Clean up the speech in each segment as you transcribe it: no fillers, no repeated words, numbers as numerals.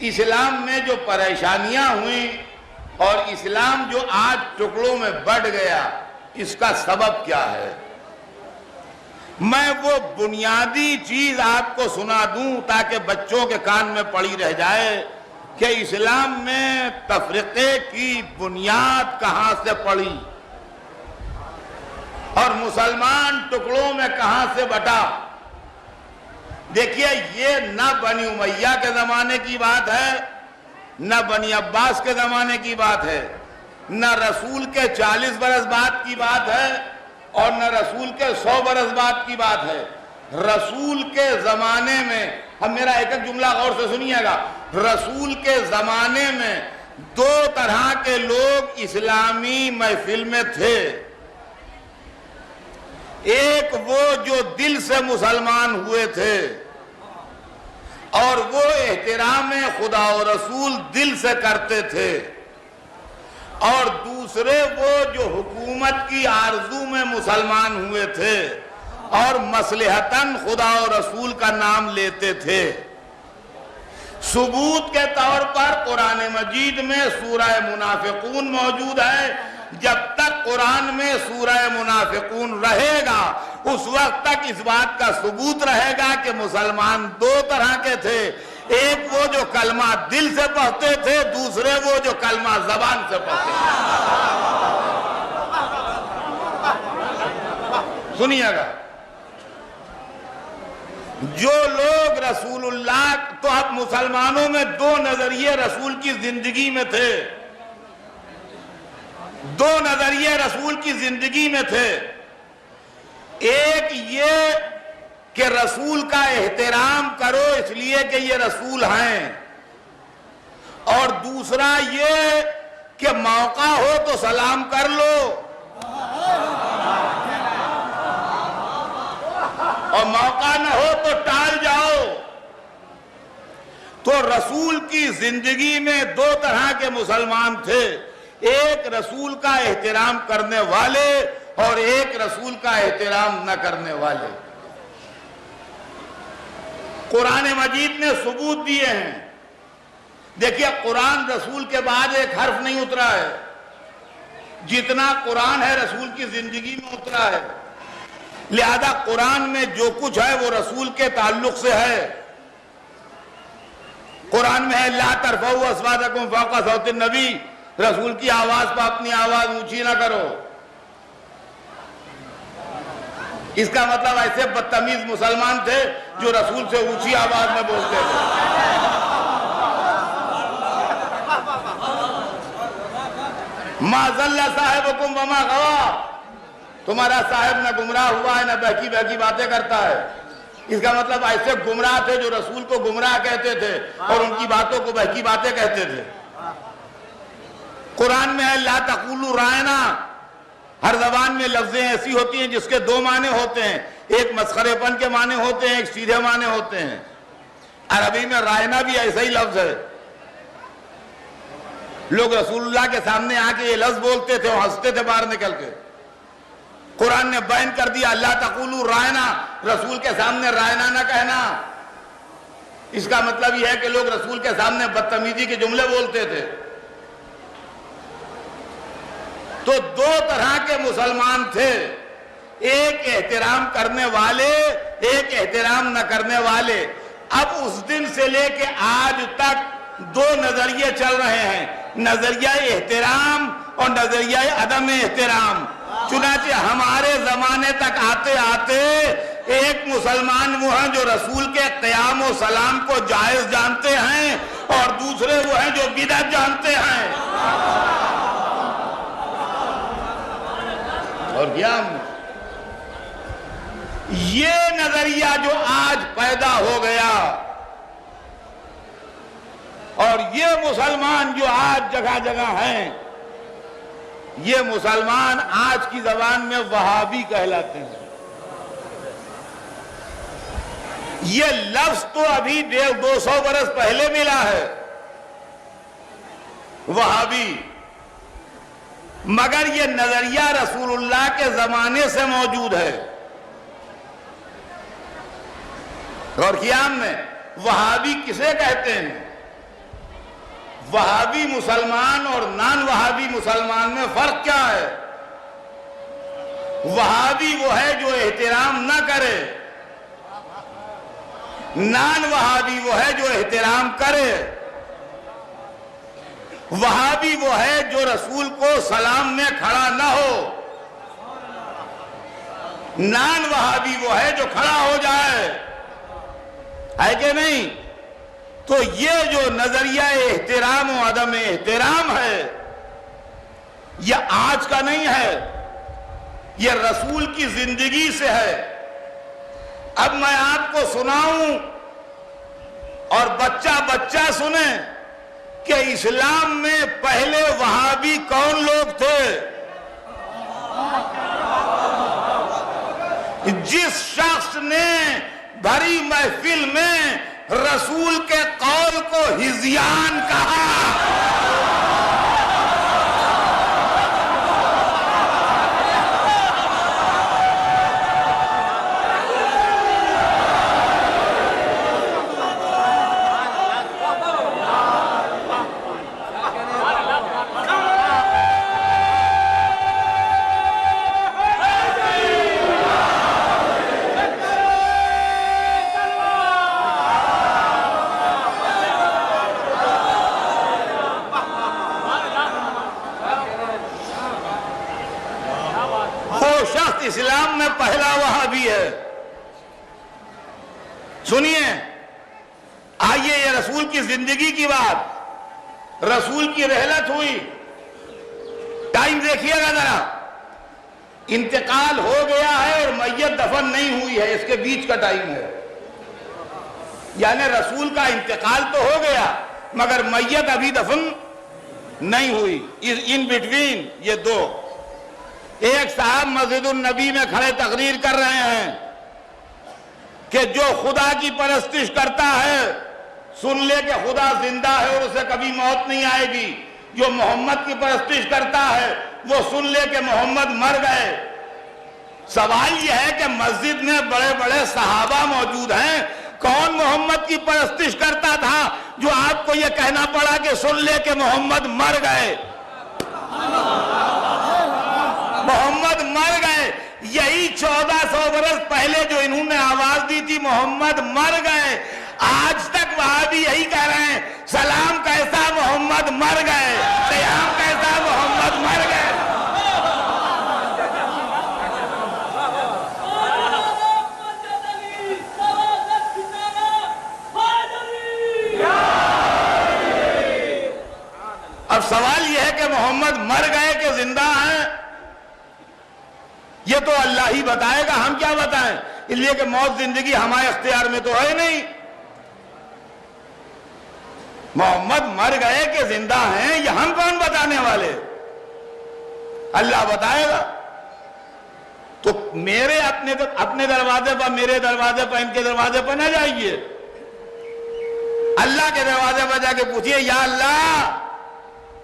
اسلام میں جو پریشانیاں ہوئیں اور اسلام جو آج ٹکڑوں میں بٹ گیا، اس کا سبب کیا ہے؟ میں وہ بنیادی چیز آپ کو سنا دوں تاکہ بچوں کے کان میں پڑی رہ جائے کہ اسلام میں تفرقے کی بنیاد کہاں سے پڑی اور مسلمان ٹکڑوں میں کہاں سے بٹا۔ دیکھیے، یہ نہ بنی امیہ کے زمانے کی بات ہے، نہ بنی عباس کے زمانے کی بات ہے، نہ رسول کے 40 برس بعد کی بات ہے اور نہ رسول کے 100 برس بعد کی بات ہے۔ رسول کے زمانے میں، ہم میرا ایک ایک جملہ غور سے سنیے گا، رسول کے زمانے میں دو طرح کے لوگ اسلامی محفل میں تھے۔ ایک وہ جو دل سے مسلمان ہوئے تھے اور وہ احترام خدا و رسول دل سے کرتے تھے، اور دوسرے وہ جو حکومت کی آرزو میں مسلمان ہوئے تھے اور مصلحتاً خدا و رسول کا نام لیتے تھے۔ ثبوت کے طور پر قرآن مجید میں سورہ منافقون موجود ہے۔ جب تک قرآن میں سورہ منافقون رہے گا اس وقت تک اس بات کا ثبوت رہے گا کہ مسلمان دو طرح کے تھے، ایک وہ جو کلمہ دل سے پڑھتے تھے، دوسرے وہ جو کلمہ زبان سے پڑھتے تھے۔ سنیے گا، جو لوگ رسول اللہ، تو اب مسلمانوں میں دو نظریے رسول کی زندگی میں تھے، دو نظریے رسول کی زندگی میں تھے۔ ایک یہ کہ رسول کا احترام کرو اس لیے کہ یہ رسول ہیں، اور دوسرا یہ کہ موقع ہو تو سلام کر لو اور موقع نہ ہو تو ٹال جاؤ۔ تو رسول کی زندگی میں دو طرح کے مسلمان تھے، ایک رسول کا احترام کرنے والے اور ایک رسول کا احترام نہ کرنے والے۔ قرآن مجید نے ثبوت دیے ہیں۔ دیکھیے، قرآن رسول کے بعد ایک حرف نہیں اترا ہے، جتنا قرآن ہے رسول کی زندگی میں اترا ہے، لہذا قرآن میں جو کچھ ہے وہ رسول کے تعلق سے ہے۔ قرآن میں ہے لا ترفعوا اصواتکم فوق صوت النبی، رسول کی آواز پر اپنی آواز اونچی نہ کرو۔ اس کا مطلب ایسے بدتمیز مسلمان تھے جو رسول سے اونچی آواز میں بولتے تھے۔ ما ضل صاحبکم وما غوی، تمہارا صاحب نہ گمراہ ہوا ہے نہ بہکی بہکی باتیں کرتا ہے۔ اس کا مطلب ایسے گمراہ تھے جو رسول کو گمراہ کہتے تھے اور ان کی باتوں کو بہکی باتیں کہتے تھے۔ قرآن میں ہے لا تقولوا رائنا، ہر زبان میں لفظیں ایسی ہوتی ہیں جس کے دو معنی ہوتے ہیں، ایک مسخرے پن کے معنی ہوتے ہیں، ایک سیدھے معنی ہوتے ہیں۔ عربی میں رائنا بھی ایسا ہی لفظ ہے۔ لوگ رسول اللہ کے سامنے آ کے یہ لفظ بولتے تھے اور ہنستے تھے باہر نکل کے۔ قرآن نے بیان کر دیا لا تقولوا رائنا، رسول کے سامنے رائنا نہ کہنا۔ اس کا مطلب یہ ہے کہ لوگ رسول کے سامنے بدتمیزی کے جملے بولتے تھے۔ تو دو طرح کے مسلمان تھے، ایک احترام کرنے والے، ایک احترام نہ کرنے والے۔ اب اس دن سے لے کے آج تک دو نظریے چل رہے ہیں، نظریہ احترام اور نظریہ عدم احترام۔ چنانچہ ہمارے زمانے تک آتے آتے ایک مسلمان وہ ہیں جو رسول کے قیام و سلام کو جائز جانتے ہیں اور دوسرے وہ ہیں جو بدعت جانتے ہیں۔ اور کیا یہ نظریہ جو آج پیدا ہو گیا اور یہ مسلمان جو آج جگہ جگہ ہیں، یہ مسلمان آج کی زبان میں وہابی کہلاتے ہیں۔ یہ لفظ تو ابھی 150-200 برس پہلے ملا ہے، وہابی، مگر یہ نظریہ رسول اللہ کے زمانے سے موجود ہے۔ اور قیام میں وہابی کسے کہتے ہیں؟ وہابی مسلمان اور نان وہابی مسلمان میں فرق کیا ہے؟ وہابی وہ ہے جو احترام نہ کرے، نان وہابی وہ ہے جو احترام کرے۔ وہابی وہ ہے جو رسول کو سلام میں کھڑا نہ ہو، نان وہابی وہ ہے جو کھڑا ہو جائے، ہے کہ نہیں؟ تو یہ جو نظریہ احترام و عدم احترام ہے یہ آج کا نہیں ہے، یہ رسول کی زندگی سے ہے۔ اب میں آپ کو سناؤں اور بچہ بچہ سنیں کہ اسلام میں پہلے وہابی کون لوگ تھے؟ جس شخص نے بھری محفل میں رسول کے قول کو ہذیان کہا، اسلام میں پہلا وہابی ہے۔ سنیے، آئیے یہ رسول کی زندگی کی بات، رسول کی رحلت ہوئی، ٹائم دیکھیے گا ذرا، انتقال ہو گیا ہے اور میت دفن نہیں ہوئی ہے، اس کے بیچ کا ٹائم ہے، یعنی رسول کا انتقال تو ہو گیا مگر میت ابھی دفن نہیں ہوئی، ان بٹوین یہ دو۔ ایک صاحب مسجد النبی میں کھڑے تقریر کر رہے ہیں کہ جو خدا کی پرستش کرتا ہے سن لے کہ خدا زندہ ہے اور اسے کبھی موت نہیں آئے گی، جو محمد کی پرستش کرتا ہے وہ سن لے کہ محمد مر گئے۔ سوال یہ ہے کہ مسجد میں بڑے بڑے صحابہ موجود ہیں، کون محمد کی پرستش کرتا تھا جو آپ کو یہ کہنا پڑا کہ سن لے کہ محمد مر گئے؟ محمد مر گئے، یہی 1400 برس پہلے جو انہوں نے آواز دی تھی محمد مر گئے، آج تک وہاں بھی یہی کہہ رہے ہیں سلام کیسا محمد مر گئے، قیام کیسا محمد مر گئے۔ اب سوال یہ ہے کہ محمد مر گئے کہ زندہ ہیں؟ یہ تو اللہ ہی بتائے گا، ہم کیا بتائیں، اس لیے کہ موت زندگی ہمارے اختیار میں تو ہے نہیں۔ محمد مر گئے کہ زندہ ہیں یہ ہم کون بتانے والے، اللہ بتائے گا۔ تو میرے اپنے دروازے پر، میرے دروازے پر، ان کے دروازے پر نہ جائیے، اللہ کے دروازے پر جا کے پوچھئے یا اللہ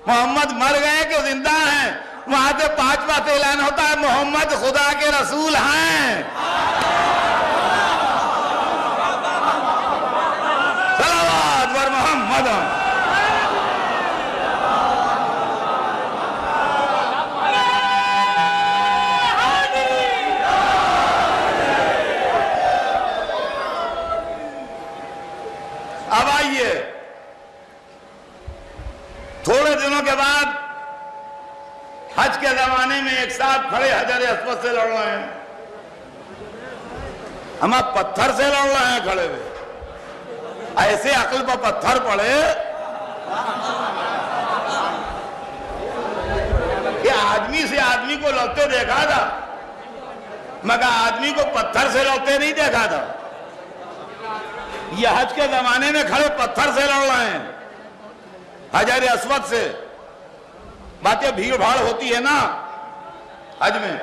محمد مر گئے کہ زندہ ہیں؟ وہاں سے 5 بار اعلان ہوتا ہے محمد خدا کے رسول ہیں۔ صلوات بر محمد۔ اب آئیے، تھوڑے دنوں کے بعد حج کے زمانے میں ایک صاحب کھڑے حجر اسود سے لڑ رہے ہیں، ہم اب پتھر سے لڑ رہے ہیں کھڑے ہوئے، ایسے عقل پر پتھر پڑے کہ آدمی سے آدمی کو لڑتے دیکھا تھا مگر آدمی کو پتھر سے لڑتے نہیں دیکھا تھا۔ یہ حج کے زمانے میں کھڑے پتھر سے لڑ رہے ہیں، حجر اسود سے۔ باتیں بھیڑ بھاڑ ہوتی ہے نا حج میں،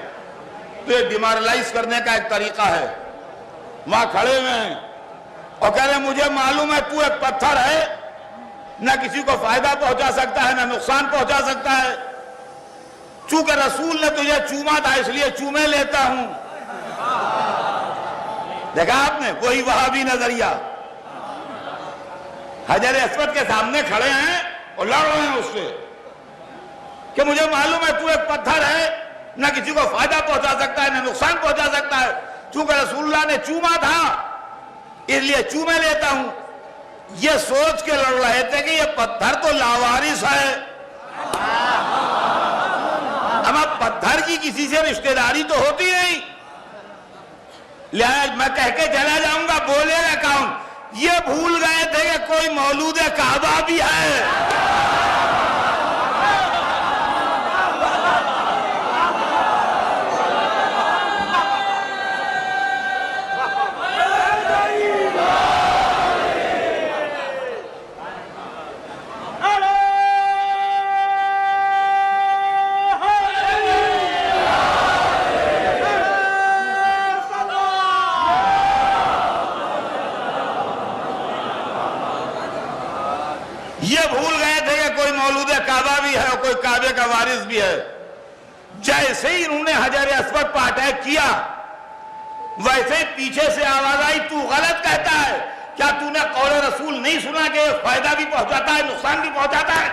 تو یہ ڈیمارلائز کرنے کا ایک طریقہ ہے۔ وہاں کھڑے ہوئے ہیں اور کہہ رہے ہیں مجھے معلوم ہے تو ایک پتھر ہے، نہ کسی کو فائدہ پہنچا سکتا ہے نہ نقصان پہنچا سکتا ہے، چونکہ رسول نے تجھے چوما تھا اس لیے چومے لیتا ہوں۔ دیکھا آپ نے، وہی وہابی نظریہ۔ حجر اسود کے سامنے کھڑے ہیں اور لڑ رہے ہیں اس سے کہ مجھے معلوم ہے تو ایک پتھر ہے، نہ کسی کو فائدہ پہنچا سکتا ہے نہ نقصان پہنچا سکتا ہے، چونکہ رسول اللہ نے چوما تھا اس لیے چومے لیتا ہوں۔ یہ سوچ کے لڑ رہے تھے کہ یہ پتھر تو لاوارث ہے، اب پتھر کی کسی سے رشتہ داری تو ہوتی نہیں، لہذا میں کہہ کے چلا جاؤں گا، بولے گا کون؟ یہ بھول گئے تھے کہ کوئی مولود کعبہ بھی ہے۔ یہ بھول گئے تھے کہ کوئی مولود کعبہ بھی ہے اور کوئی کعبے کا وارث بھی ہے۔ جیسے ہی انہوں نے حجر اسود پر اٹیک کیا، ویسے ہی پیچھے سے آواز آئی، تو غلط کہتا ہے، کیا تو نے قول رسول نہیں سنا کہ فائدہ بھی پہنچاتا ہے نقصان بھی پہنچاتا ہے؟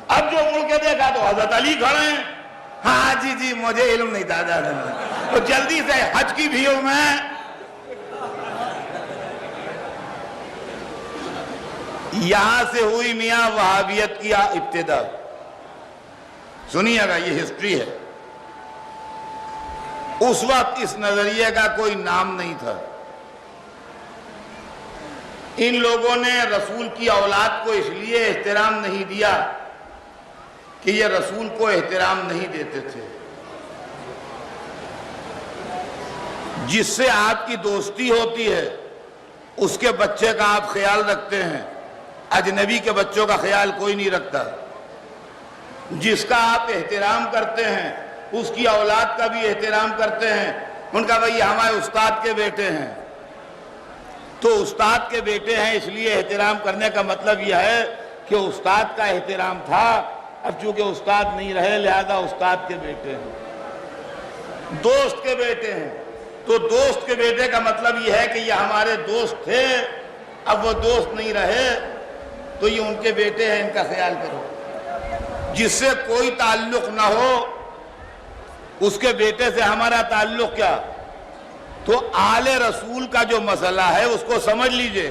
اب جو مڑ کے دیکھا تو حضرت علی کھڑے ہیں۔ ہاں جی مجھے علم نہیں تھا، تو جلدی سے حج کی بھیڑ میں یہاں سے ہوئی میاں وہابیت کی ابتدا۔ سنیے گا، یہ ہسٹری ہے۔ اس وقت اس نظریے کا کوئی نام نہیں تھا۔ ان لوگوں نے رسول کی اولاد کو اس لیے احترام نہیں دیا کہ یہ رسول کو احترام نہیں دیتے تھے۔ جس سے آپ کی دوستی ہوتی ہے اس کے بچے کا آپ خیال رکھتے ہیں، اجنبی کے بچوں کا خیال کوئی نہیں رکھتا۔ جس کا آپ احترام کرتے ہیں اس کی اولاد کا بھی احترام کرتے ہیں۔ ان کا بھئی ہمارے استاد کے بیٹے ہیں، تو استاد کے بیٹے ہیں اس لیے احترام کرنے کا مطلب یہ ہے کہ استاد کا احترام تھا، اب چونکہ استاد نہیں رہے لہذا استاد کے بیٹے ہیں۔ دوست کے بیٹے ہیں تو دوست کے بیٹے کا مطلب یہ ہے کہ یہ ہمارے دوست تھے، اب وہ دوست نہیں رہے تو یہ ان کے بیٹے ہیں، ان کا خیال کرو۔ جس سے کوئی تعلق نہ ہو اس کے بیٹے سے ہمارا تعلق کیا؟ تو آل رسول کا جو مسئلہ ہے اس کو سمجھ لیجئے۔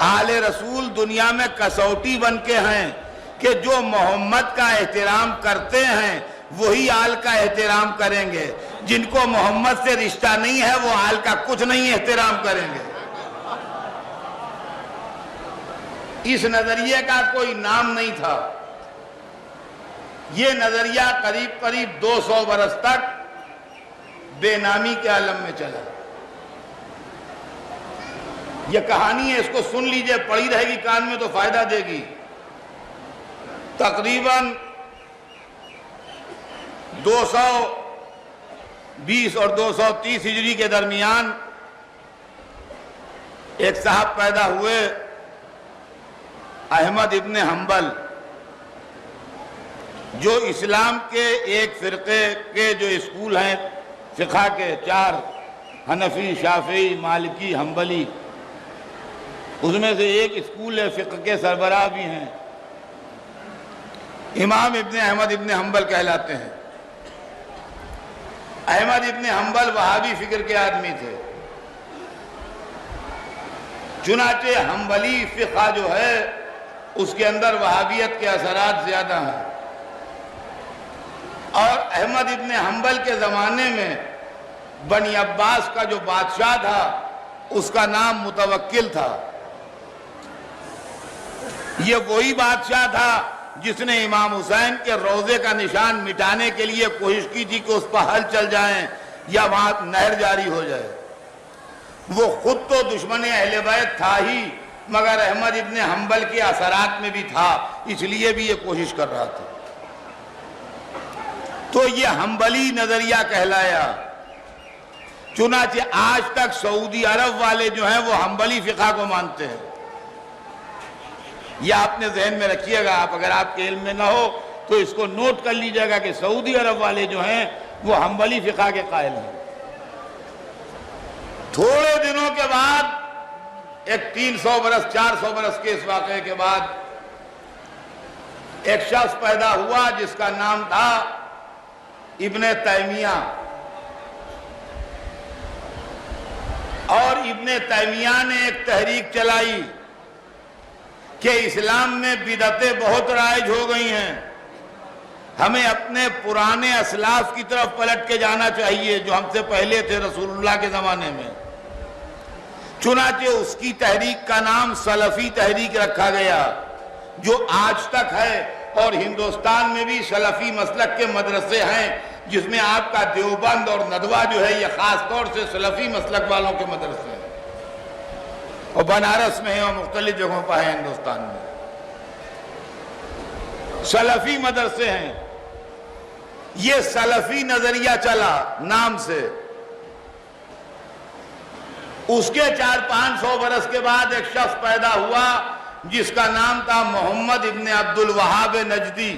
آل رسول دنیا میں کسوٹی بن کے ہیں کہ جو محمد کا احترام کرتے ہیں وہی آل کا احترام کریں گے، جن کو محمد سے رشتہ نہیں ہے وہ آل کا کچھ نہیں احترام کریں گے۔ اس نظریے کا کوئی نام نہیں تھا۔ یہ نظریہ قریب 200 برس تک بے نامی کے عالم میں چلا۔ یہ کہانی ہے، اس کو سن لیجئے، پڑی رہے گی کان میں تو فائدہ دے گی۔ تقریباً 220 اور 230 ہجری کے درمیان ایک صاحب پیدا ہوئے، احمد ابن حنبل، جو اسلام کے ایک فرقے کے جو اسکول ہیں فقہ کے 4، حنفی، شافعی، مالکی، حنبلی، اس میں سے ایک اسکول ہے فقہ کے سربراہ بھی ہیں، امام ابن احمد ابن حنبل کہلاتے ہیں۔ احمد ابن حنبل وہابی فکر کے آدمی تھے، چنانچہ حنبلی فقہ جو ہے اس کے اندر وہابیت کے اثرات زیادہ ہیں۔ اور احمد ابن حنبل کے زمانے میں بنی عباس کا جو بادشاہ تھا اس کا نام متوکل تھا۔ یہ وہی بادشاہ تھا جس نے امام حسین کے روضے کا نشان مٹانے کے لیے کوشش کی تھی کہ اس پر ہل چل جائیں یا وہاں نہر جاری ہو جائے۔ وہ خود تو دشمن اہل بیت تھا ہی، مگر احمد ابن حنبل کے اثرات میں بھی تھا، اس لیے بھی یہ کوشش کر رہا تھا۔ تو یہ حنبلی نظریہ کہلایا۔ چنانچہ آج تک سعودی عرب والے جو ہیں وہ حنبلی فقہ کو مانتے ہیں۔ یہ آپ نے ذہن میں رکھیے گا، آپ اگر آپ کے علم میں نہ ہو تو اس کو نوٹ کر لیجئے گا کہ سعودی عرب والے جو ہیں وہ حنبلی فقہ کے قائل ہیں۔ تھوڑے دنوں کے بعد، ایک 300 برس 400 برس کے اس واقعے کے بعد، ایک شخص پیدا ہوا جس کا نام تھا ابن تیمیہ، اور ابن تیمیہ نے ایک تحریک چلائی کہ اسلام میں بدعتیں بہت رائج ہو گئی ہیں، ہمیں اپنے پرانے اسلاف کی طرف پلٹ کے جانا چاہیے جو ہم سے پہلے تھے رسول اللہ کے زمانے میں۔ چنانچہ اس کی تحریک کا نام سلفی تحریک رکھا گیا، جو آج تک ہے، اور ہندوستان میں بھی سلفی مسلک کے مدرسے ہیں، جس میں آپ کا دیوبند اور ندوہ جو ہے یہ خاص طور سے سلفی مسلک والوں کے مدرسے ہیں، اور بنارس میں ہیں اور مختلف جگہوں پر ہیں ہندوستان میں، سلفی مدرسے ہیں۔ یہ سلفی نظریہ چلا نام سے۔ اس کے 400-500 برس کے بعد ایک شخص پیدا ہوا جس کا نام تھا محمد ابن عبد الوہاب نجدی۔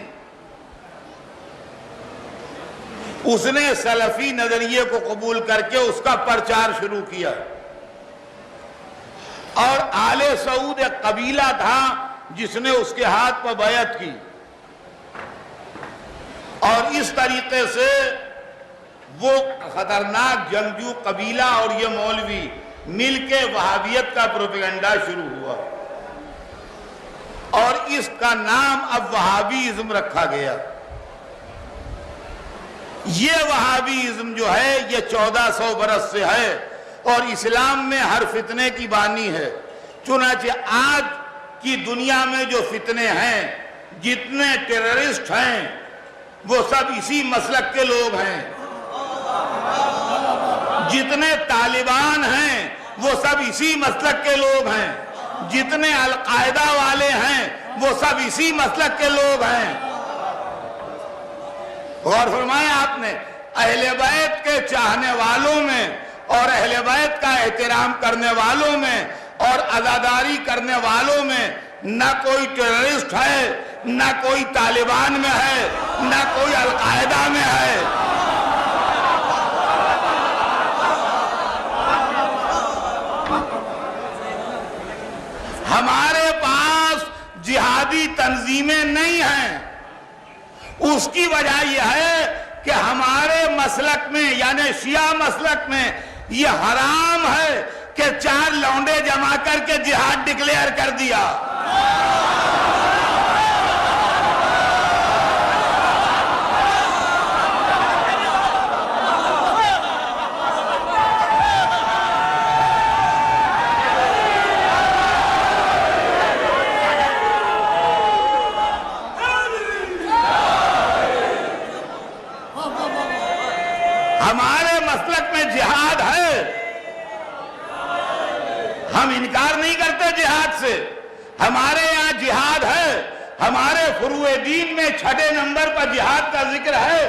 اس نے سلفی نظریے کو قبول کر کے اس کا پرچار شروع کیا، اور آل سعود ایک قبیلہ تھا جس نے اس کے ہاتھ پر بیعت کی، اور اس طریقے سے وہ خطرناک جنگجو قبیلہ اور یہ مولوی مل کے وہابیت کا پروپیگنڈا شروع ہوا، اور اس کا نام اب وہابیزم رکھا گیا۔ یہ وہابیزم جو ہے یہ 1400 برس سے ہے، اور اسلام میں ہر فتنے کی بانی ہے۔ چنانچہ آج کی دنیا میں جو فتنے ہیں، جتنے ٹیررسٹ ہیں، وہ سب اسی مسلک کے لوگ ہیں۔ جتنے طالبان ہیں وہ سب اسی مسلک کے لوگ ہیں، جتنے القاعدہ والے ہیں وہ سب اسی مسلک کے لوگ ہیں۔ غور فرمائیں آپ نے، اہل بیت کے چاہنے والوں میں اور اہل بیت کا احترام کرنے والوں میں اور عزاداری کرنے والوں میں نہ کوئی ٹیررسٹ ہے، نہ کوئی طالبان میں ہے، نہ کوئی القاعدہ میں ہے۔ ہمارے پاس جہادی تنظیمیں نہیں ہیں۔ اس کی وجہ یہ ہے کہ ہمارے مسلک میں یعنی شیعہ مسلک میں یہ حرام ہے کہ 4 لونڈے جمع کر کے جہاد ڈکلیئر کر دیا۔ ہمارے مسلک میں جہاد ہے، ہم انکار نہیں کرتے جہاد سے، ہمارے یہاں جہاد ہے، ہمارے فروع دین میں 6 نمبر پر جہاد کا ذکر ہے،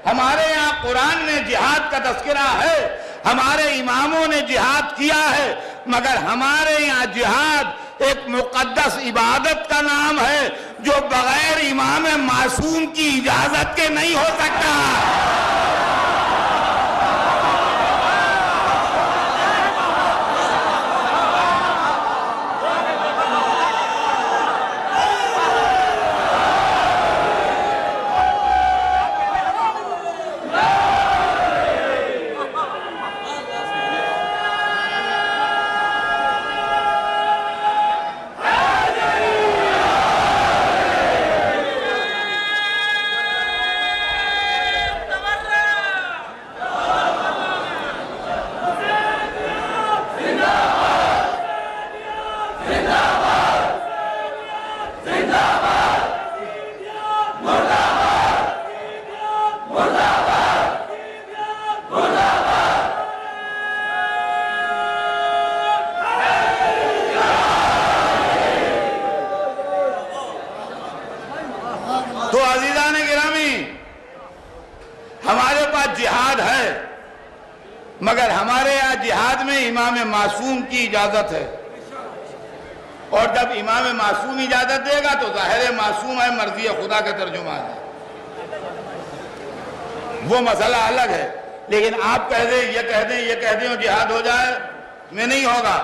ہمارے یہاں قرآن میں جہاد کا تذکرہ ہے، ہمارے اماموں نے جہاد کیا ہے، مگر ہمارے یہاں جہاد ایک مقدس عبادت کا نام ہے جو بغیر امام معصوم کی اجازت کے نہیں ہو سکتا۔ تو عزیزان گرامی، ہمارے پاس جہاد ہے، مگر ہمارے یہاں جہاد میں امام معصوم کی اجازت ہے، اور جب امام معصوم اجازت دے گا تو ظاہر معصوم ہے، مرضی خدا کا ترجمان ہے، وہ مسئلہ الگ ہے۔ لیکن آپ کہہ دیں یہ کہہ دیں اور جہاد ہو جائے، میں نہیں ہوگا۔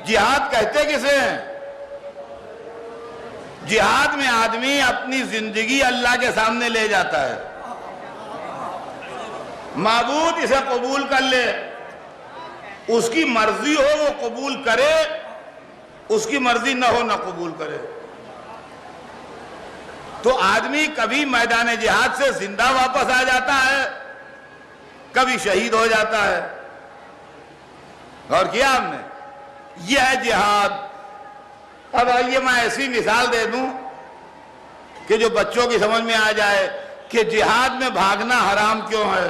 جہاد کہتے کسے ہیں؟ جہاد میں آدمی اپنی زندگی اللہ کے سامنے لے جاتا ہے. معبود اسے قبول کر لے، اس کی مرضی ہو وہ قبول کرے، اس کی مرضی نہ ہو نہ قبول کرے. تو آدمی کبھی میدان جہاد سے زندہ واپس آ جاتا ہے، کبھی شہید ہو جاتا ہے. اور کیا ہم نے، یہ ہے جہاد. اب آئیے میں ایسی مثال دے دوں کہ جو بچوں کی سمجھ میں آ جائے کہ جہاد میں بھاگنا حرام کیوں ہے.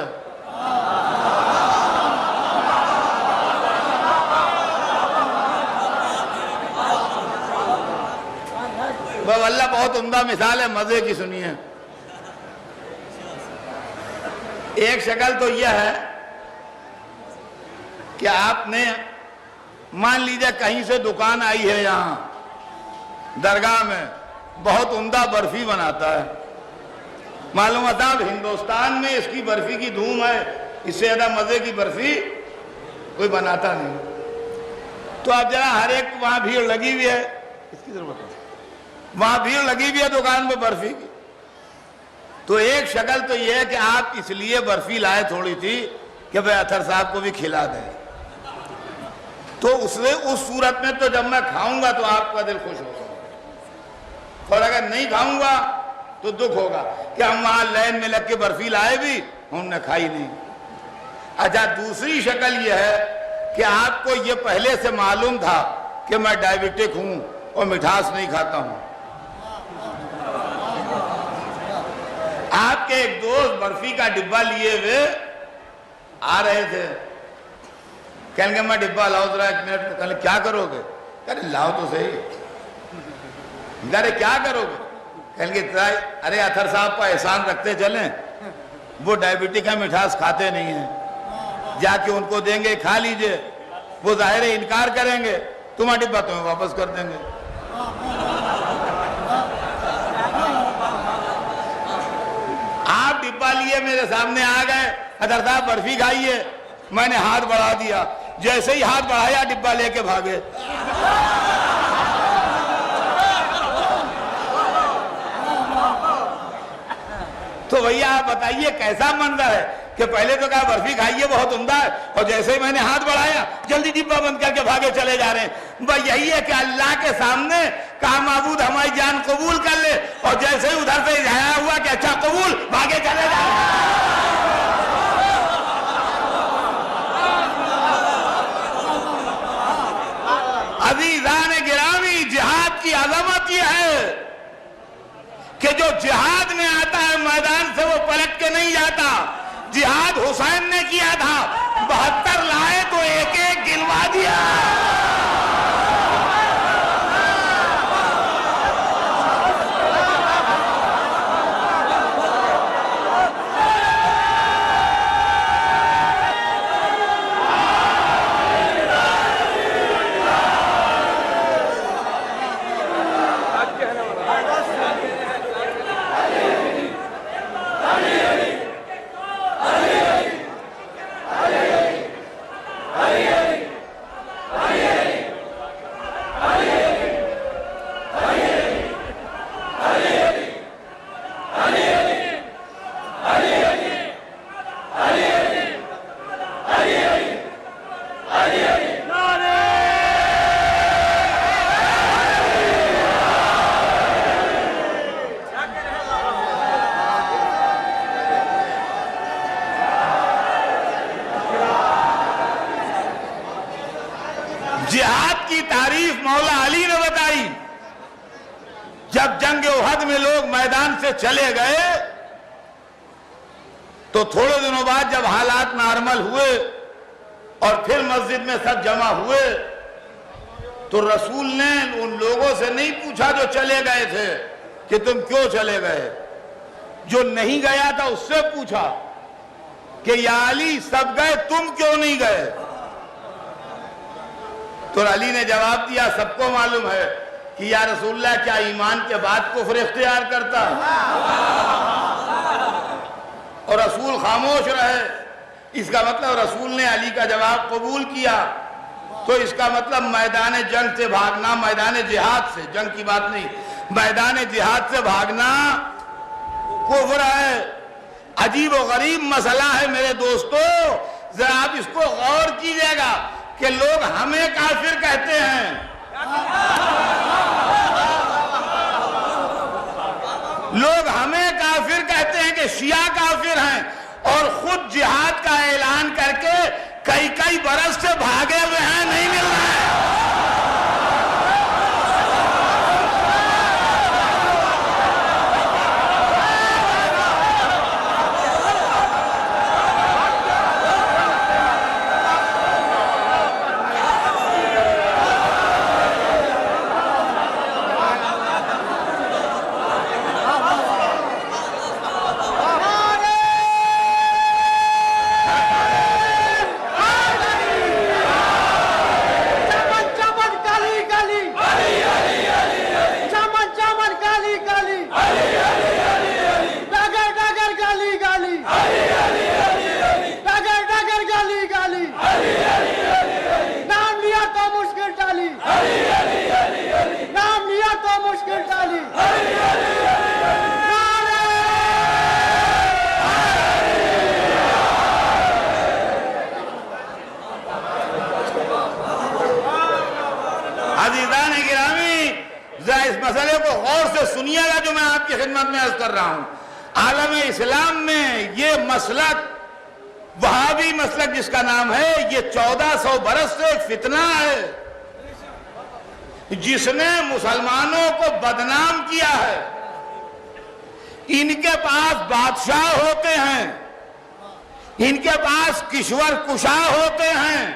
واللہ بہت عمدہ مثال ہے، مزے کی سنیے. ایک شکل تو یہ ہے کہ آپ نے مان لیجئے کہیں سے دکان آئی ہے یہاں درگاہ میں، بہت عمدہ برفی بناتا ہے. معلوم ہوتا ہے ہندوستان میں اس کی برفی کی دھوم ہے، اس سے زیادہ مزے کی برفی کوئی بناتا نہیں. تو اب ذرا ہر ایک وہاں بھیڑ لگی ہوئی ہے، اس کی ضرورت ہے، وہاں بھیڑ لگی ہوئی ہے دکان پہ برفی کی. تو ایک شکل تو یہ ہے کہ آپ اس لیے برفی لائے تھوڑی تھی کہ بھئی اطہر صاحب کو بھی کھلا دیں. تو اس صورت میں تو جب میں کھاؤں گا تو آپ کا دل خوش ہوگا، اور اگر نہیں کھاؤں گا تو دکھ ہوگا کہ ہم وہاں لائن میں لگ کے برفی لائے بھی ہم نے کھائی نہیں. اچھا دوسری شکل یہ ہے کہ آپ کو یہ پہلے سے معلوم تھا کہ میں ڈائیبٹک ہوں اور مٹھاس نہیں کھاتا ہوں. آپ کے ایک دوست برفی کا ڈبہ لیے ہوئے آ رہے تھے، کہنے کہ میں ڈبہ لاؤ ذرا ایک منٹ. کہنے کیا کرو گے؟ کہنے لاؤ تو صحیح. کہنے کیا کرو گے؟ کہنے کہ ارے اطہر صاحب کا احسان رکھتے چلیں، وہ ڈائیبٹک ہے مٹھاس کھاتے نہیں ہیں، جا کے ان کو دیں گے کھا لیجئے. وہ ظاہر انکار کریں گے، تمہارا ڈبہ تمہیں واپس کر دیں گے. آپ ڈبہ لیے میرے سامنے آ گئے، اطہر صاحب برفی کھائیے. میں نے ہاتھ بڑھا دیا، جیسے ہی ہاتھ بڑھایا ڈبہ لے کے بھاگے. تو بھیا آپ بتائیے کیسا منظر ہے کہ پہلے تو کہا برفی کھائیے بہت عمدہ ہے، اور جیسے ہی میں نے ہاتھ بڑھایا جلدی ڈبہ بند کر کے بھاگے چلے جا رہے ہیں. بھائی یہی ہے کہ اللہ کے سامنے کہا معبود ہماری جان قبول کر لے، اور جیسے ہی ادھر سے اظہار ہوا کہ اچھا قبول، بھاگے چلے جا رہے ہیں. عزیزان گرامی، جہاد کی عظمت یہ ہے کہ جو جہاد میں آتا ہے میدان سے وہ پلٹ کے نہیں جاتا. جہاد حسین نے کیا تھا، 72 لائے تو ایک ایک گلوا دیا. جہاد کی تعریف مولا علی نے بتائی. جب جنگ احد میں لوگ میدان سے چلے گئے تو تھوڑے دنوں بعد جب حالات نارمل ہوئے اور پھر مسجد میں سب جمع ہوئے تو رسول نے ان لوگوں سے نہیں پوچھا جو چلے گئے تھے کہ تم کیوں چلے گئے. جو نہیں گیا تھا اس سے پوچھا کہ یا علی سب گئے تم کیوں نہیں گئے. تو علی نے جواب دیا سب کو معلوم ہے کہ یا رسول اللہ کیا ایمان کے بعد کفر اختیار کرتا ہے. اور رسول خاموش رہے. اس کا مطلب رسول نے علی کا جواب قبول کیا. تو اس کا مطلب میدان جنگ سے بھاگنا، میدان جہاد سے، جنگ کی بات نہیں، میدان جہاد سے بھاگنا کفر ہے۔ عجیب و غریب مسئلہ ہے میرے دوستو، ذرا آپ اس کو غور کیجئے گا کہ لوگ ہمیں کافر کہتے ہیں، لوگ ہمیں کافر کہتے ہیں کہ شیعہ کافر ہیں، اور خود جہاد کا اعلان کر کے کئی برس سے بھاگے ہوئے ہیں، نہیں مل رہا ہے۔ عزیزان گرامی، ذرا اس مسئلے کو غور سے سنیے گا جو میں آپ کی خدمت میں عرض کر رہا ہوں۔ عالم اسلام میں یہ مسلک، وہابی مسلک جس کا نام ہے، یہ 1400 برس سے ایک فتنہ ہے جس نے مسلمانوں کو بدنام کیا ہے۔ ان کے پاس بادشاہ ہوتے ہیں، ان کے پاس کشور کشا ہوتے ہیں،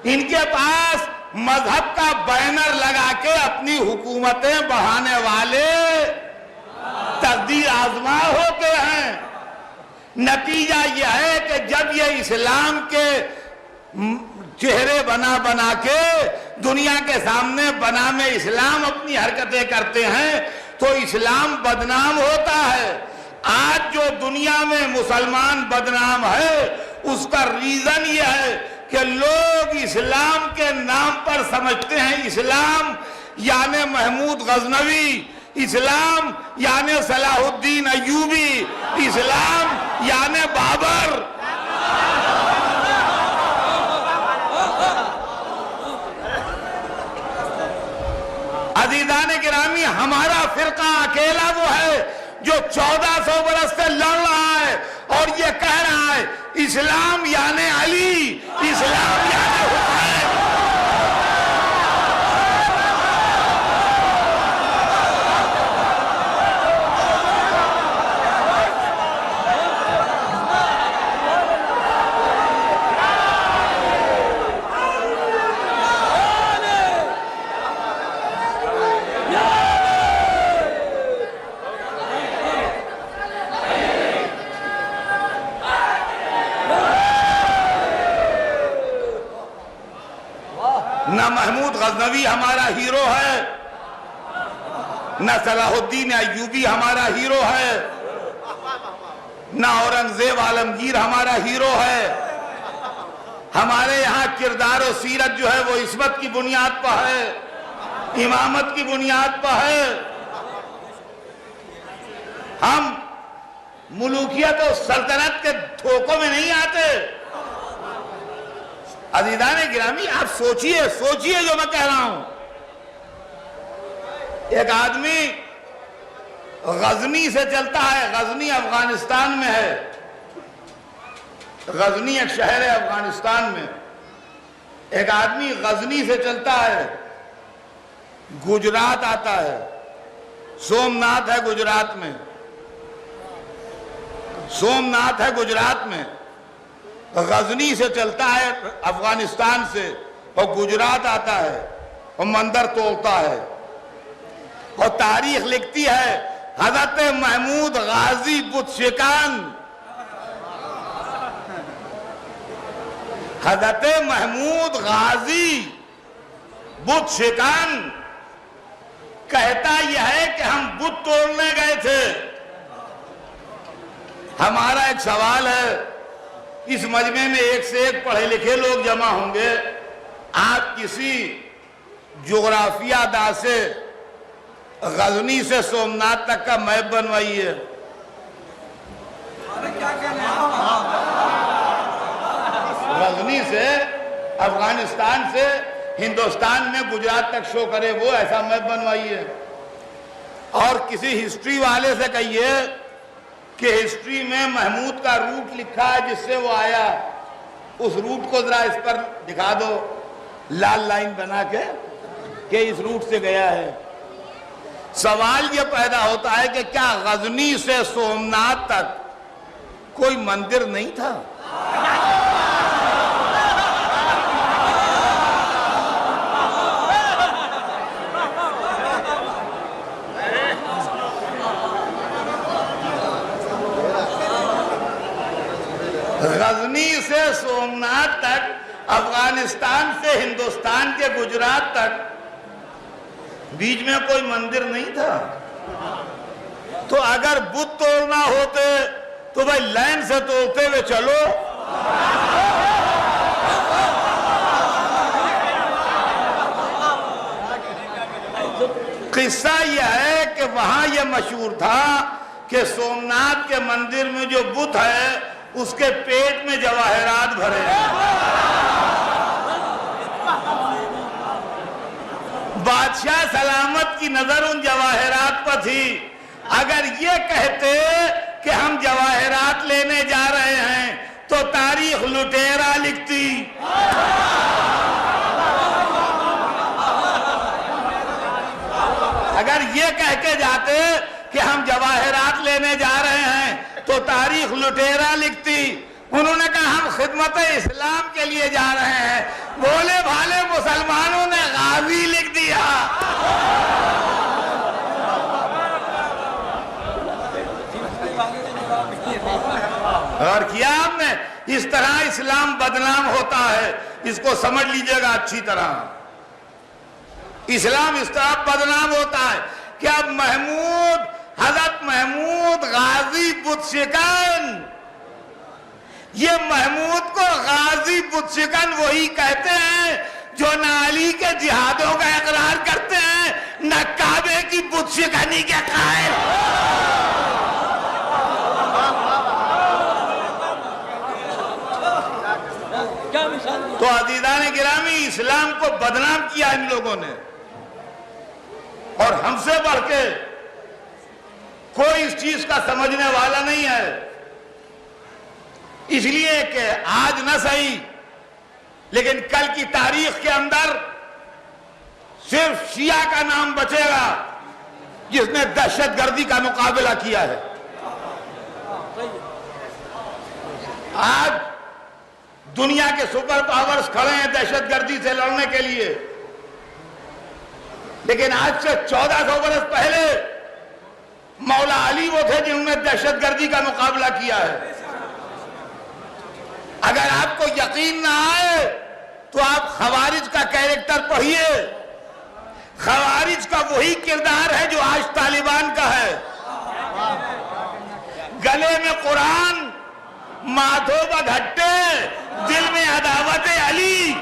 ان کے پاس مذہب کا بینر لگا کے اپنی حکومتیں بڑھانے والے تقدیر آزما ہوتے ہیں۔ نتیجہ یہ ہے کہ جب یہ اسلام کے چہرے بنا کے دنیا کے سامنے بنام اسلام اپنی حرکتیں کرتے ہیں تو اسلام بدنام ہوتا ہے۔ آج جو دنیا میں مسلمان بدنام ہے اس کا ریزن یہ ہے کہ لوگ اسلام کے نام پر سمجھتے ہیں اسلام یعنی محمود غزنوی، اسلام یعنی صلاح الدین ایوبی، اسلام یعنی بابر۔ عزیزان گرامی، ہمارا فرقہ اکیلا وہ ہے جو 1400 برس سے لڑ رہا ہے اور یہ کہہ رہا ہے اسلام یعنی علی، اسلام یعنی حسین۔ نہ محمود غزنوی ہمارا ہیرو ہے، نہ صلاح الدین ایوبی ہمارا ہیرو ہے، نہ اورنگزیب عالمگیر ہمارا ہیرو ہے۔ ہمارے یہاں کردار و سیرت جو ہے وہ عصمت کی بنیاد پر ہے، امامت کی بنیاد پر ہے۔ ہم ملوکیت و سلطنت کے دھوکوں میں نہیں آتے۔ عزیزان گرامی، آپ سوچئے جو میں کہہ رہا ہوں۔ ایک آدمی غزنی سے چلتا ہے، غزنی افغانستان میں ہے، غزنی ایک شہر ہے افغانستان میں۔ ایک آدمی غزنی سے چلتا ہے، گجرات آتا ہے، سومناتھ ہے گجرات میں، سومناتھ ہے گجرات میں، غزنی سے چلتا ہے افغانستان سے اور گجرات آتا ہے اور مندر توڑتا ہے، اور تاریخ لکھتی ہے حضرت محمود غازی بت شکن، حضرت محمود غازی بت شکن کہتا یہ ہے کہ ہم بت توڑنے گئے تھے۔ ہمارا ایک سوال ہے، اس مجمع میں ایک سے ایک پڑھے لکھے لوگ جمع ہوں گے، آپ کسی جغرافیہ داں سے غزنی سے سومنات تک کا میپ بنوائیے. غزنی سے افغانستان سے ہندوستان میں گجرات تک شو کرے وہ ایسا میپ بنوائیے. اور کسی ہسٹری والے سے کہیے کہ ہسٹری میں محمود کا روٹ لکھا ہے جس سے وہ آیا, اس روٹ کو ذرا اس پر دکھا دو لال لائن بنا کے کہ اس روٹ سے گیا ہے. سوال یہ پیدا ہوتا ہے کہ کیا غزنی سے سومنات تک کوئی مندر نہیں تھا؟ غزنی سے سومنات تک, افغانستان سے ہندوستان کے گجرات تک بیچ میں کوئی مندر نہیں تھا. تو اگر بت توڑنا ہوتے تو بھائی لائن سے توڑتے ہوئے چلو. قصہ یہ ہے کہ وہاں یہ مشہور تھا کہ سومنات کے مندر میں جو بت ہے اس کے پیٹ میں جواہرات بھرے ہیں. بادشاہ سلامت کی نظر ان جواہرات پر تھی. اگر یہ کہتے کہ ہم جواہرات لینے جا رہے ہیں تو تاریخ لٹیرا لکھتی. اگر یہ کہہ کے جاتے کہ ہم جواہرات لینے جا رہے ہیں تو تاریخ لٹیرا لکھتی. انہوں نے کہا ہم خدمت اسلام کے لیے جا رہے ہیں. بولے بھالے مسلمانوں نے غازی لکھ دیا. اور کیا آپ نے, اس طرح اسلام بدنام ہوتا ہے. اس کو سمجھ لیجئے گا اچھی طرح. اسلام اس طرح بدنام ہوتا ہے کہ اب حضرت محمود غازی بت شکن, یہ محمود کو غازی بت شکن وہی کہتے ہیں جو نہ علی کے جہادوں کا اقرار کرتے ہیں نہ کعبے کی بت شکنی کے قائل. تو عزیزان گرامی, اسلام کو بدنام کیا ان لوگوں نے, اور ہم سے بڑھ کے کوئی اس چیز کا سمجھنے والا نہیں ہے. اس لیے کہ آج نہ صحیح لیکن کل کی تاریخ کے اندر صرف شیعہ کا نام بچے گا جس نے دہشت گردی کا مقابلہ کیا ہے. آج دنیا کے سپر پاورز کھڑے ہیں دہشت گردی سے لڑنے کے لیے, لیکن آج سے 1400 برس پہلے مولا علی وہ تھے جنہوں نے دہشت گردی کا مقابلہ کیا ہے. اگر آپ کو یقین نہ آئے تو آپ خوارج کا کیریکٹر پڑھیے. خوارج کا وہی کردار ہے جو آج طالبان کا ہے. گلے میں قرآن, ماتھوں پر گھٹے, دل میں عداوت علی.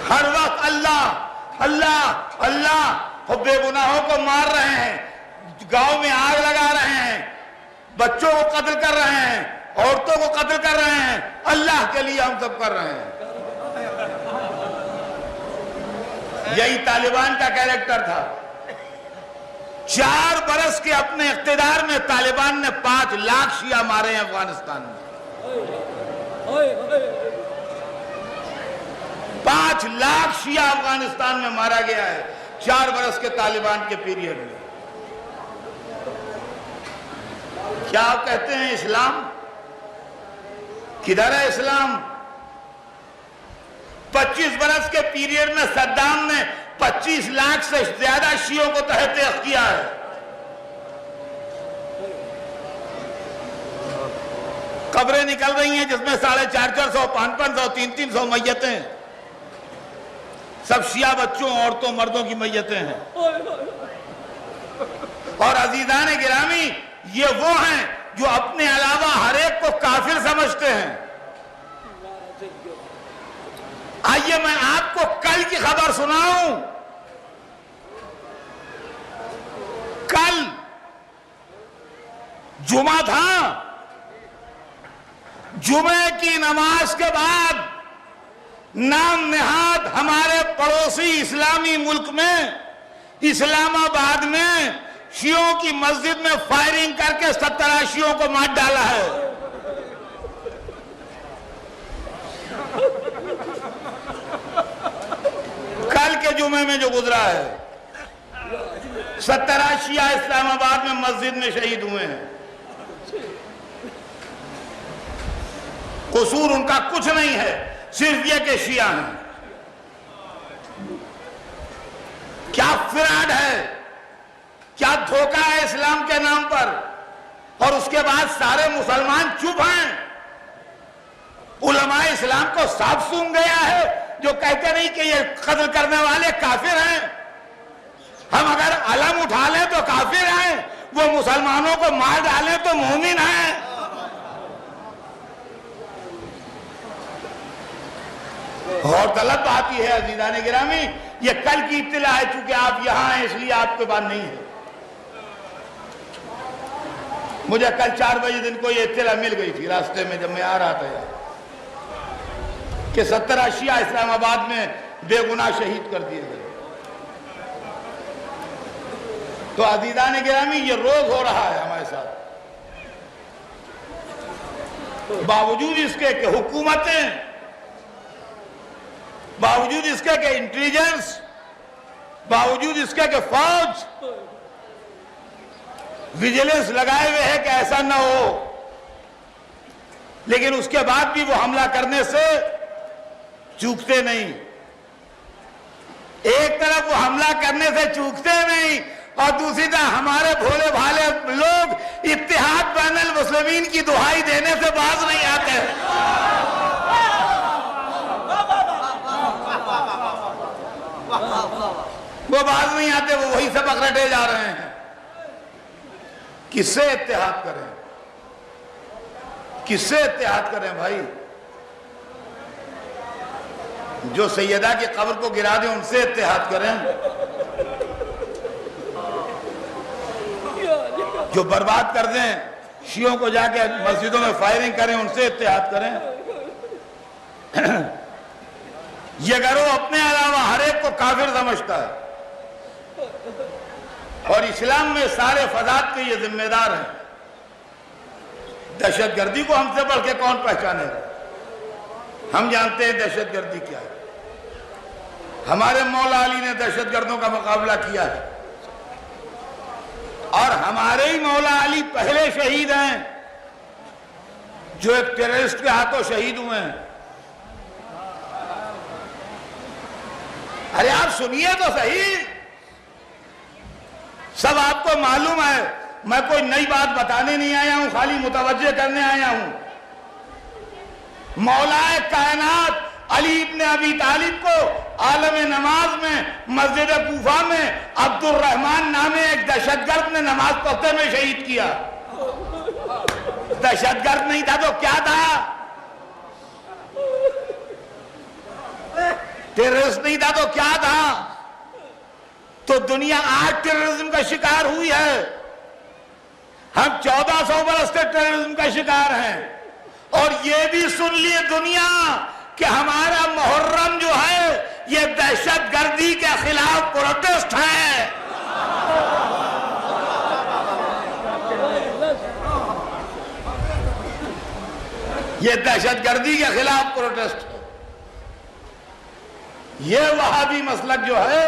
ہر وقت اللہ اللہ اللہ, اور بے گناہوں کو مار رہے ہیں, گاؤں میں آگ لگا رہے ہیں, بچوں کو قتل کر رہے ہیں, عورتوں کو قتل کر رہے ہیں. اللہ کے لیے ہم سب کر رہے ہیں. یہی طالبان کا کیریکٹر تھا. 4 برس کے اپنے اقتدار میں طالبان نے 5 لاکھ شیعہ مارے ہیں افغانستان میں. 5 لاکھ شیعہ افغانستان میں مارا گیا ہے 4 برس کے طالبان کے پیریڈ میں. کیا آپ کہتے ہیں اسلام کدھر ہے؟ اسلام 25 برس کے پیریڈ میں صدام نے 25 لاکھ سے زیادہ شیعوں کو تحت طیق کیا ہے. قبریں نکل رہی ہیں جس میں 450 500 300 میتیں, سب شیعہ بچوں, عورتوں, مردوں کی میتیں ہیں. اور عزیزان گرامی, یہ وہ ہیں جو اپنے علاوہ ہر ایک کو کافر سمجھتے ہیں؟ آئیے میں آپ کو کل کی خبر سناؤں. کل جمعہ تھا. جمعے کی نماز کے بعد نام نہاد ہمارے پڑوسی اسلامی ملک میں اسلام آباد میں شیعوں کی مسجد میں فائرنگ کر کے 17 شیعوں کو مار ڈالا ہے. کل کے جمعے میں جو گزرا ہے 17 شیعہ اسلام آباد میں مسجد میں شہید ہوئے ہیں. قصور ان کا کچھ نہیں ہے، صرف یہ کہ شیعہ ہیں. کیا فراڈ ہے، کیا دھوکہ ہے اسلام کے نام پر، اور اس کے بعد سارے مسلمان چپ ہیں. علماء اسلام کو صاف سون گیا ہے جو کہتے نہیں کہ یہ قتل کرنے والے کافر ہیں. ہم اگر علم اٹھا لیں تو کافر ہیں، وہ مسلمانوں کو مار ڈالیں تو مومن ہیں. اور طلب بات یہ ہے عزیزان گرامی، یہ کل کی اطلاع ہے، چونکہ آپ یہاں ہیں اس لیے آپ کے پاس نہیں ہے. مجھے کل 4 بجے دن کو یہ اطلاع مل گئی تھی راستے میں جب میں آ رہا تھا یہاں کہ 17 شیعہ اسلام آباد میں بے گناہ شہید کر دیے گئے. تو عزیزان گرامی یہ روز ہو رہا ہے ہمارے ساتھ. باوجود اس کے کہ حکومتیں، باوجود اس کے کہ انٹیلیجنس، باوجود اس کے کہ فوج ویجیلنس لگائے ہوئے ہے کہ ایسا نہ ہو، لیکن اس کے بعد بھی وہ حملہ کرنے سے چوکتے نہیں. ایک طرف وہ حملہ کرنے سے چوکتے نہیں اور دوسری طرف ہمارے بھولے بھالے لوگ اتحاد بین المسلمین کی دہائی دینے سے باز نہیں آتے. وہ باز نہیں آتے، وہ وہی سبق رٹے جا رہے ہیں. کس سے اتحاد کریں؟ کس سے اتحاد کریں بھائی؟ جو سیدہ کی قبر کو گرا دیں ان سے اتحاد کریں، جو برباد کر دیں شیعوں کو جا کے مسجدوں میں فائرنگ کریں ان سے اتحاد کریں. یہ گروہ اپنے علاوہ ہر ایک کو کافر سمجھتا ہے اور اسلام میں سارے فساد کے یہ ذمہ دار ہیں. دہشت گردی کو ہم سے بڑھ کے کون پہچانے گا؟ ہم جانتے ہیں دہشت گردی کیا ہے. ہمارے مولا علی نے دہشت گردوں کا مقابلہ کیا ہے اور ہمارے ہی مولا علی پہلے شہید ہیں جو ایک ٹیررسٹ کے ہاتھوں شہید ہوئے ہیں. ارے آپ سنیے تو صحیح، سب آپ کو معلوم ہے. میں کوئی نئی بات بتانے نہیں آیا ہوں، خالی متوجہ کرنے آیا ہوں. مولا کائنات علی ابن ابی طالب کو عالم نماز میں مسجد کوفہ میں عبد الرحمن نامے ایک دہشت گرد نے نماز پڑھتے میں شہید کیا. دہشت گرد نہیں تھا تو کیا تھا؟ ٹیررسٹ نہیں تھا تو کیا تھا؟ تو دنیا آج ٹیررزم کا شکار ہوئی ہے. ہم 1400 برس سے ٹیررزم کا شکار ہیں اور یہ بھی سن لیے دنیا کہ ہمارا محرم جو ہے یہ دہشت گردی کے خلاف پروٹیسٹ ہے. یہ دہشت گردی کے خلاف پروٹیسٹ ہے. یہ وہابی مسلک جو ہے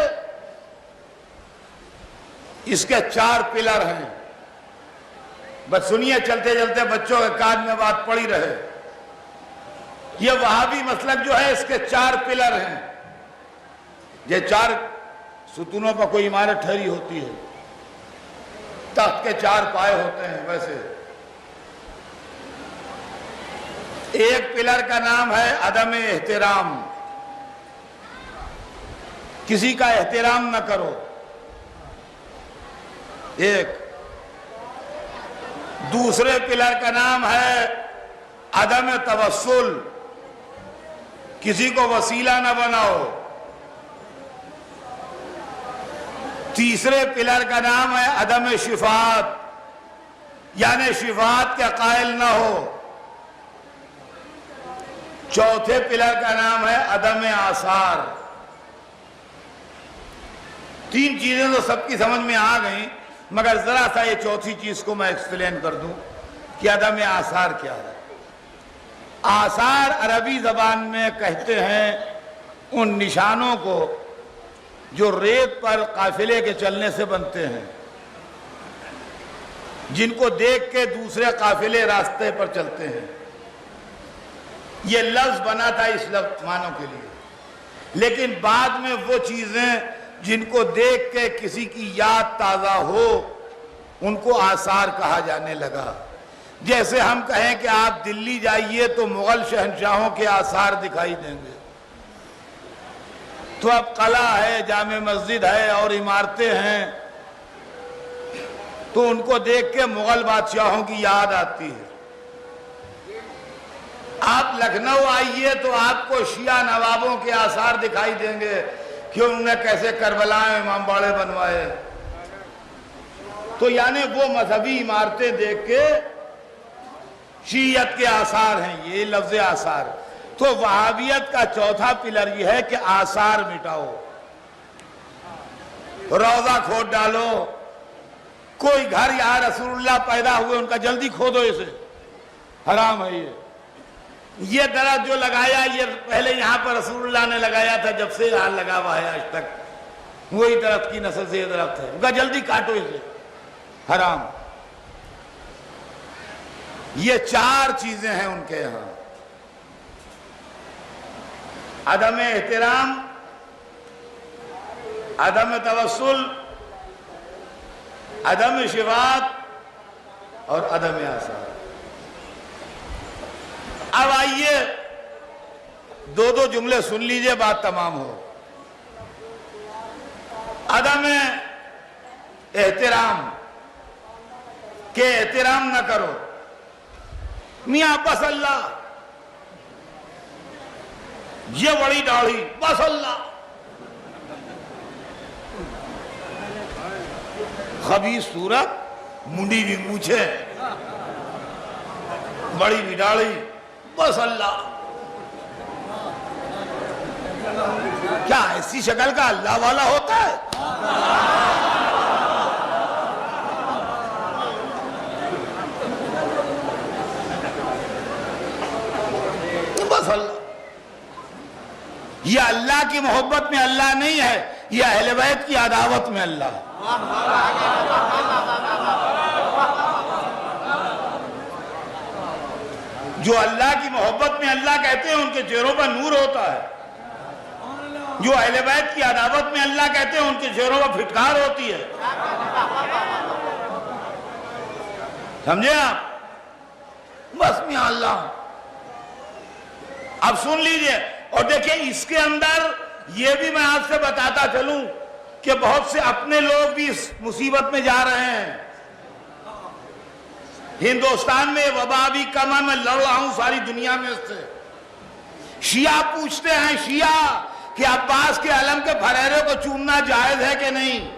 اس کے 4 پلر ہیں. بس سنیے چلتے چلتے بچوں کے کان میں بات پڑی رہے. یہ وہابی مسلک جو ہے اس کے 4 پلر ہیں. یہ 4 ستونوں پر کوئی عمارت ٹھہری ہوتی ہے، تخت کے 4 پائے ہوتے ہیں. ویسے ایک پلر کا نام ہے عدم احترام، کسی کا احترام نہ کرو. ایک دوسرے پلر کا نام ہے عدم توسل، کسی کو وسیلہ نہ بناؤ۔ تیسرے پلر کا نام ہے عدم شفاعت، یعنی شفاعت کا قائل نہ ہو۔ چوتھے پلر کا نام ہے عدم آثار۔ تین چیزیں تو سب کی سمجھ میں آ گئیں، مگر ذرا سا یہ چوتھی چیز کو میں ایکسپلین کر دوں کہ عدم آثار کیا ہے۔ آثار عربی زبان میں کہتے ہیں ان نشانوں کو جو ریت پر قافلے کے چلنے سے بنتے ہیں، جن کو دیکھ کے دوسرے قافلے راستے پر چلتے ہیں۔ یہ لفظ بنا تھا اس لفظ معنوں کے لیے، لیکن بعد میں وہ چیزیں جن کو دیکھ کے کسی کی یاد تازہ ہو ان کو آثار کہا جانے لگا۔ جیسے ہم کہیں کہ آپ دلی جائیے تو مغل شہنشاہوں کے آثار دکھائی دیں گے، تو اب قلعہ ہے، جامع مسجد ہے اور عمارتیں ہیں، تو ان کو دیکھ کے مغل بادشاہوں کی یاد آتی ہے۔ آپ لکھنؤ آئیے تو آپ کو شیعہ نوابوں کے آثار دکھائی دیں گے کہ انہوں نے کیسے کربلا میں امام باڑے بنوائے۔ تو یعنی وہ مذہبی عمارتیں دیکھ کے شیعت کے آثار ہیں، یہ لفظ آثار۔ تو وہابیت کا چوتھا پلر یہ ہے کہ آثار مٹاؤ، روضہ کھود ڈالو۔ کوئی گھر یہاں رسول اللہ پیدا ہوئے ان کا جلدی کھودو، اسے حرام ہے۔ یہ درخت جو لگایا یہ پہلے یہاں پر رسول اللہ نے لگایا تھا، جب سے یہاں لگا ہوا ہے آج تک وہی درخت کی نسل سے یہ درخت ہے، ان کا جلدی کاٹو اسے، حرام۔ یہ چار چیزیں ہیں ان کے یہاں: عدم احترام، عدم توسل، عدم شفاعت اور عدم آثار۔ اب آئیے دو جملے سن لیجئے، بات تمام ہو۔ عدم احترام کہ احترام نہ کرو، میاں بس اللہ، یہ بڑی داڑھی، بس اللہ، خبیث صورت، منڈی بھی مونچھے، بڑی بھی داڑھی، بس اللہ۔ کیا ایسی شکل کا اللہ والا ہوتا ہے؟ بس اللہ۔ یہ اللہ کی محبت میں اللہ نہیں ہے، یہ اہل بیت کی عداوت میں اللہ ہے۔ جو اللہ کی محبت میں اللہ کہتے ہیں ان کے چہروں پر نور ہوتا ہے، جو اہل بیت کی عداوت میں اللہ کہتے ہیں ان کے چہروں پر پھٹکار ہوتی ہے۔ سمجھے آپ؟ بس میاں اللہ۔ اب سن لیجئے اور دیکھیں، اس کے اندر یہ بھی میں آپ سے بتاتا چلوں کہ بہت سے اپنے لوگ بھی اس مصیبت میں جا رہے ہیں۔ ہندوستان میں وبا بھی کم ہے، میں لڑ رہا ہوں ساری دنیا میں اس سے۔ شیعہ پوچھتے ہیں، شیعہ، کہ عباس کے علم کے پھریرے کو چومنا جائز ہے کہ نہیں؟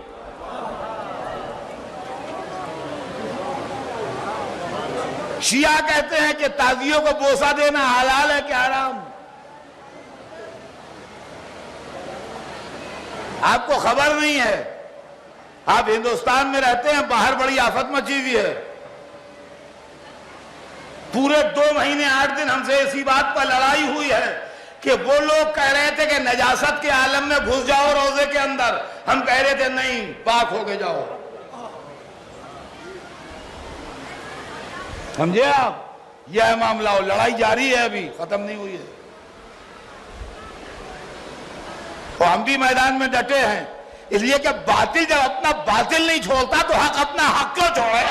شیعہ کہتے ہیں کہ تازیوں کو بوسہ دینا حلال ہے کہ حرام؟ آپ کو خبر نہیں ہے، آپ ہندوستان میں رہتے ہیں، باہر بڑی آفت مچی ہوئی ہے۔ پورے 2 مہینے 8 دن ہم سے اسی بات پر لڑائی ہوئی ہے کہ وہ لوگ کہہ رہے تھے کہ نجاست کے عالم میں گھس جاؤ روزے کے اندر، ہم کہہ رہے تھے نہیں، پاک ہو کے جاؤ۔ سمجھے آپ؟ یہ ہے معاملہ، لڑائی جاری ہے، ابھی ختم نہیں ہوئی ہے۔ تو ہم بھی میدان میں ڈٹے ہیں، اس لیے کہ باطل جب اپنا باطل نہیں چھوڑتا تو حق اپنا حق کیوں چھوڑے؟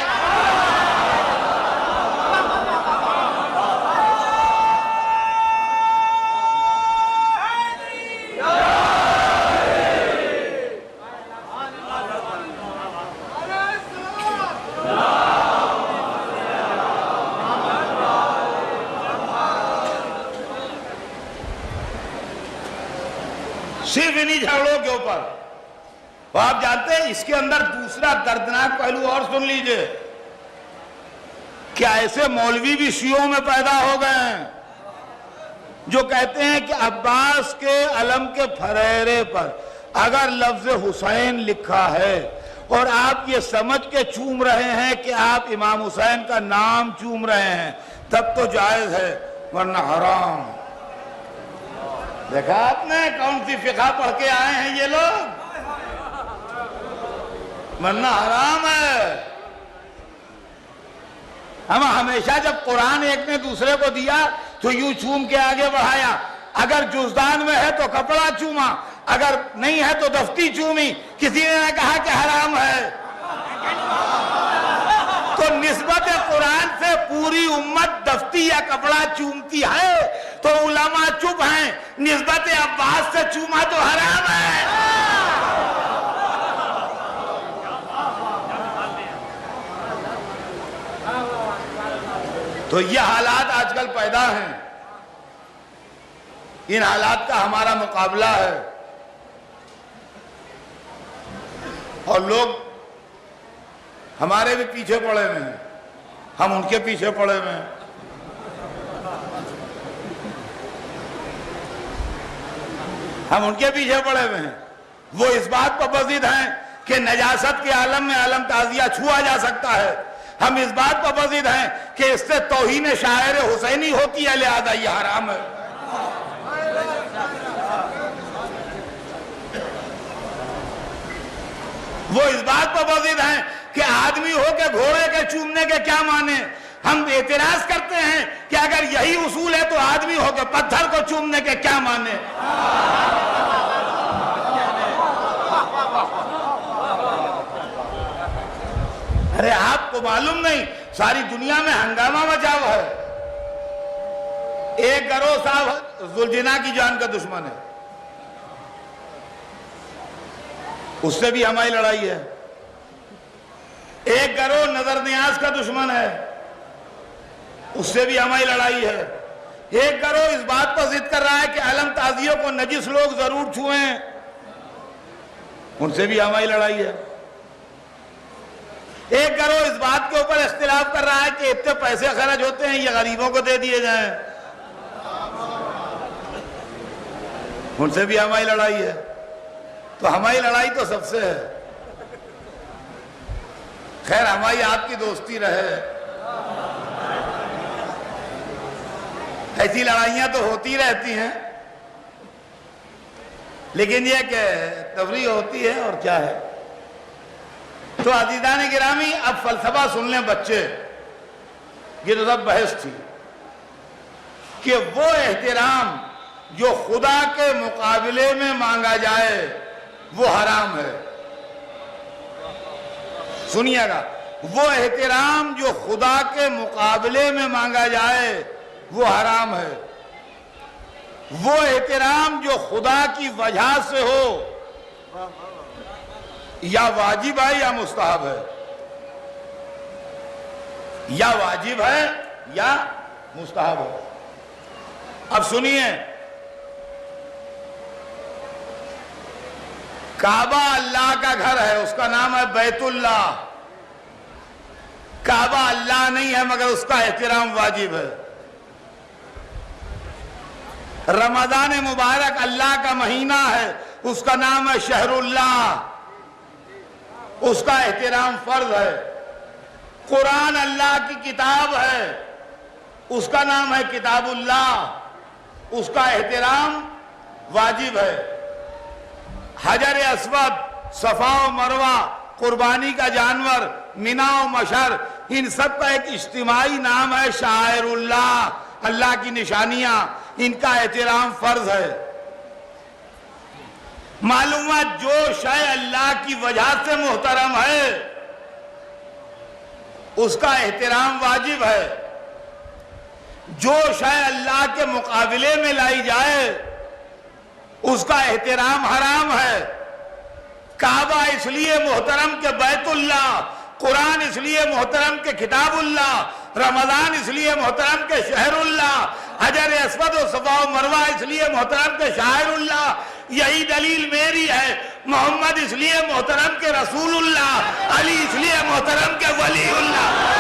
صرف انہی جھگڑوں کے اوپر. اور آپ جانتے ہیں اس کے اندر دوسرا دردناک پہلو اور سن لیجئے کہ ایسے مولوی بھی شیعوں میں پیدا ہو گئے ہیں جو کہتے ہیں کہ عباس کے علم کے پھریرے پر اگر لفظ حسین لکھا ہے اور آپ یہ سمجھ کے چوم رہے ہیں کہ آپ امام حسین کا نام چوم رہے ہیں تب تو جائز ہے ورنہ حرام. دیکھا آپ نے کون سی فقہ پڑھ کے آئے ہیں یہ لوگ؟ ورنہ حرام ہے. ہم ہمیشہ جب قرآن ایک نے دوسرے کو دیا تو یوں چوم کے آگے بڑھایا. اگر جزدان میں ہے تو کپڑا چوما, اگر نہیں ہے تو دفتی چومی. کسی نے نہ کہا کہ حرام ہے. تو نسبت قرآن سے پوری امت دفتی یا کپڑا چومتی ہے تو علماء چپ ہیں. نسبت عباس سے چوما تو حرام ہے. تو یہ حالات آج کل پیدا ہیں. ان حالات کا ہمارا مقابلہ ہے اور لوگ ہمارے بھی پیچھے پڑے ہوئے ہیں, ہم ان کے پیچھے پڑے ہوئے ہیں. ہم ان کے پیچھے پڑے ہوئے ہیں. وہ اس بات پر بضد ہیں کہ نجاست کے عالم میں علم تعزیہ چھوا جا سکتا ہے. ہم اس بات پر بضد ہیں کہ اس سے توہین شاعر حسینی ہوتی ہے لہذا یہ حرام ہے. وہ اس بات پر بضد ہیں کہ آدمی ہو کے گھوڑے کے چومنے کے کیا معنی. ہم اعتراض کرتے ہیں کہ اگر یہی اصول ہے تو آدمی ہو کے پتھر کو چومنے کے کیا معنی. ارے آپ کو معلوم نہیں ساری دنیا میں ہنگامہ مچا ہوا ہے. ایک گروہ صاحب ذوالجناح کی جان کا دشمن ہے, اس سے بھی ہماری لڑائی ہے. ایک گروہ نظر نیاز کا دشمن ہے, اس سے بھی ہماری لڑائی ہے. ایک گروہ اس بات پر ضد کر رہا ہے کہ علم تعزیوں کو نجس لوگ ضرور چھوئیں, ان سے بھی ہماری لڑائی ہے. ایک گروہ اس بات کے اوپر اختلاف کر رہا ہے کہ اتنے پیسے خرچ ہوتے ہیں یہ غریبوں کو دے دیے جائیں, ان سے بھی ہماری لڑائی ہے. تو ہماری لڑائی تو سب سے ہے. خیر ہماری آپ کی دوستی رہے. ایسی لڑائیاں تو ہوتی رہتی ہیں لیکن یہ کہ تفریح ہوتی ہے اور کیا ہے. تو عزیزان گرامی اب فلسفہ سن لیں بچے, یہ تو سب بحث تھی کہ وہ احترام جو خدا کے مقابلے میں مانگا جائے وہ حرام ہے. سنیے گا, وہ احترام جو خدا کے مقابلے میں مانگا جائے وہ حرام ہے. وہ احترام جو خدا کی وجہ سے ہو یا واجب ہے یا مستحب ہے, یا واجب ہے یا مستحب ہے. اب سنیے, کعبہ اللہ کا گھر ہے, اس کا نام ہے بیت اللہ. کعبہ اللہ نہیں ہے مگر اس کا احترام واجب ہے. رمضان مبارک اللہ کا مہینہ ہے, اس کا نام ہے شہر اللہ, اس کا احترام فرض ہے. قرآن اللہ کی کتاب ہے, اس کا نام ہے کتاب اللہ, اس کا احترام واجب ہے. حجر اسود, صفا و مروہ, قربانی کا جانور, منا و مشر, ان سب کا ایک اجتماعی نام ہے شعائر اللہ, اللہ کی نشانیاں, ان کا احترام فرض ہے. معلومات جو شے اللہ کی وجہ سے محترم ہے اس کا احترام واجب ہے. جو شے اللہ کے مقابلے میں لائی جائے اس کا احترام حرام ہے. کعبہ اس لیے محترم کہ بیت اللہ, قرآن اس لیے محترم کہ کتاب اللہ, رمضان اس لیے محترم کہ شہر اللہ, حجر اسود و صفا و مروہ اس لیے محترم کہ شاعر اللہ. یہی دلیل میری ہے، محمد اس لیے محترم کے رسول اللہ، علی اس لیے محترم کے ولی اللہ۔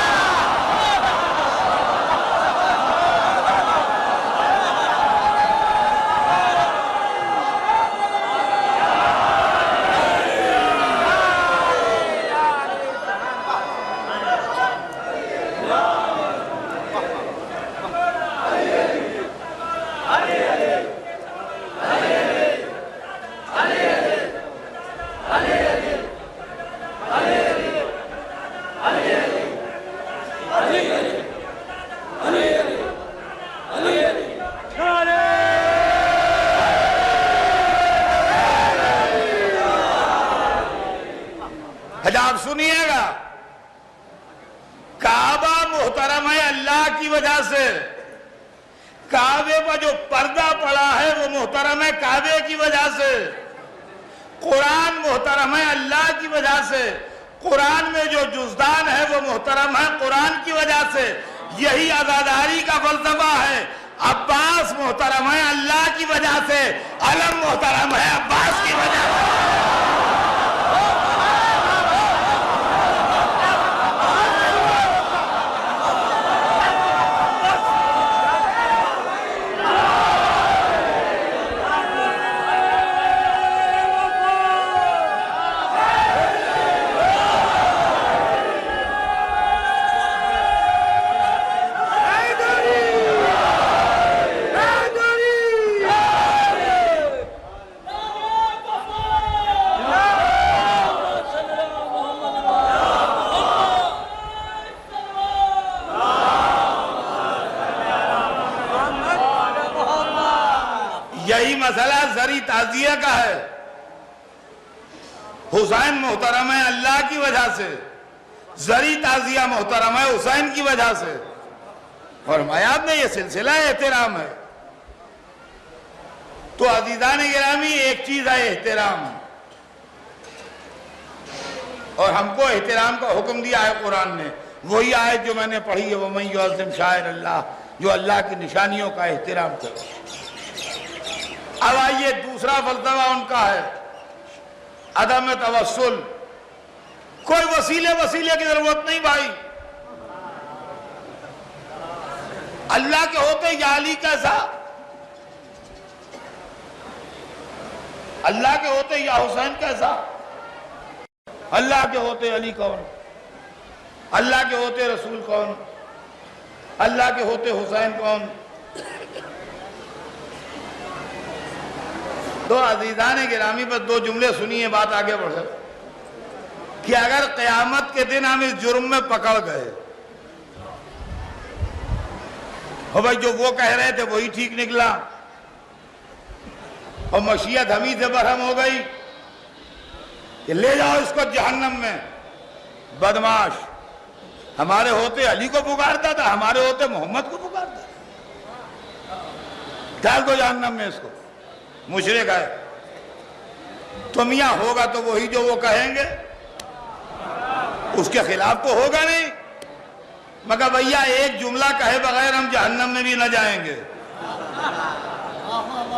حجاب سنیے گا، کعبہ محترم ہے اللہ کی وجہ سے، کعبے پر جو پردہ پڑا ہے وہ محترم ہے کعبے کی وجہ سے، قرآن محترم ہے اللہ کی وجہ سے، قرآن میں جو جزدان ہے وہ محترم ہے قرآن کی وجہ سے۔ یہی عزاداری کا فلسفہ ہے، عباس محترم ہے اللہ کی وجہ سے، علم محترم ہے عباس کی وجہ سے۔ یہی مسئلہ زری تعزیہ کا ہے، حسین محترم ہے اللہ کی وجہ سے، زری تعزیہ محترم ہے حسین کی وجہ سے، فرمایا آپ نے یہ سلسلہ احترام ہے۔ تو عزیزان گرامی ایک چیز ہے احترام، اور ہم کو احترام کا حکم دیا ہے قرآن نے، وہی آیت جو میں نے پڑھی ہے وَمَن يُعَظِّمْ شَعَائِرَ اللَّهِ، جو اللہ کی نشانیوں کا احترام کرے۔ اب آئیے دوسرا فلسفہ ان کا ہے عدم توسل، کوئی وسیلے کی ضرورت نہیں بھائی، اللہ کے ہوتے یا علی کیسا، اللہ کے ہوتے یا حسین کیسا، اللہ کے ہوتے علی کون، اللہ کے ہوتے رسول کون، اللہ کے ہوتے حسین کون۔ دو عزیزان گرامی پر دو جملے سنیے، بات آگے بڑھے، کہ اگر قیامت کے دن ہم اس جرم میں پکڑ گئے، اور بھائی جو وہ کہہ رہے تھے وہی ٹھیک نکلا، اور مشیت ہم ہی سے برہم ہو گئی کہ لے جاؤ اس کو جہنم میں، بدماش ہمارے ہوتے علی کو پکارتا تھا، ہمارے ہوتے محمد کو پکارتا تھا، ڈال دو جہنم میں اس کو، مشرک ہے۔ تو میاں ہوگا تو وہی جو وہ کہیں گے، اس کے خلاف تو ہوگا نہیں، مگر بھیا ایک جملہ کہے بغیر ہم جہنم میں بھی نہ جائیں گے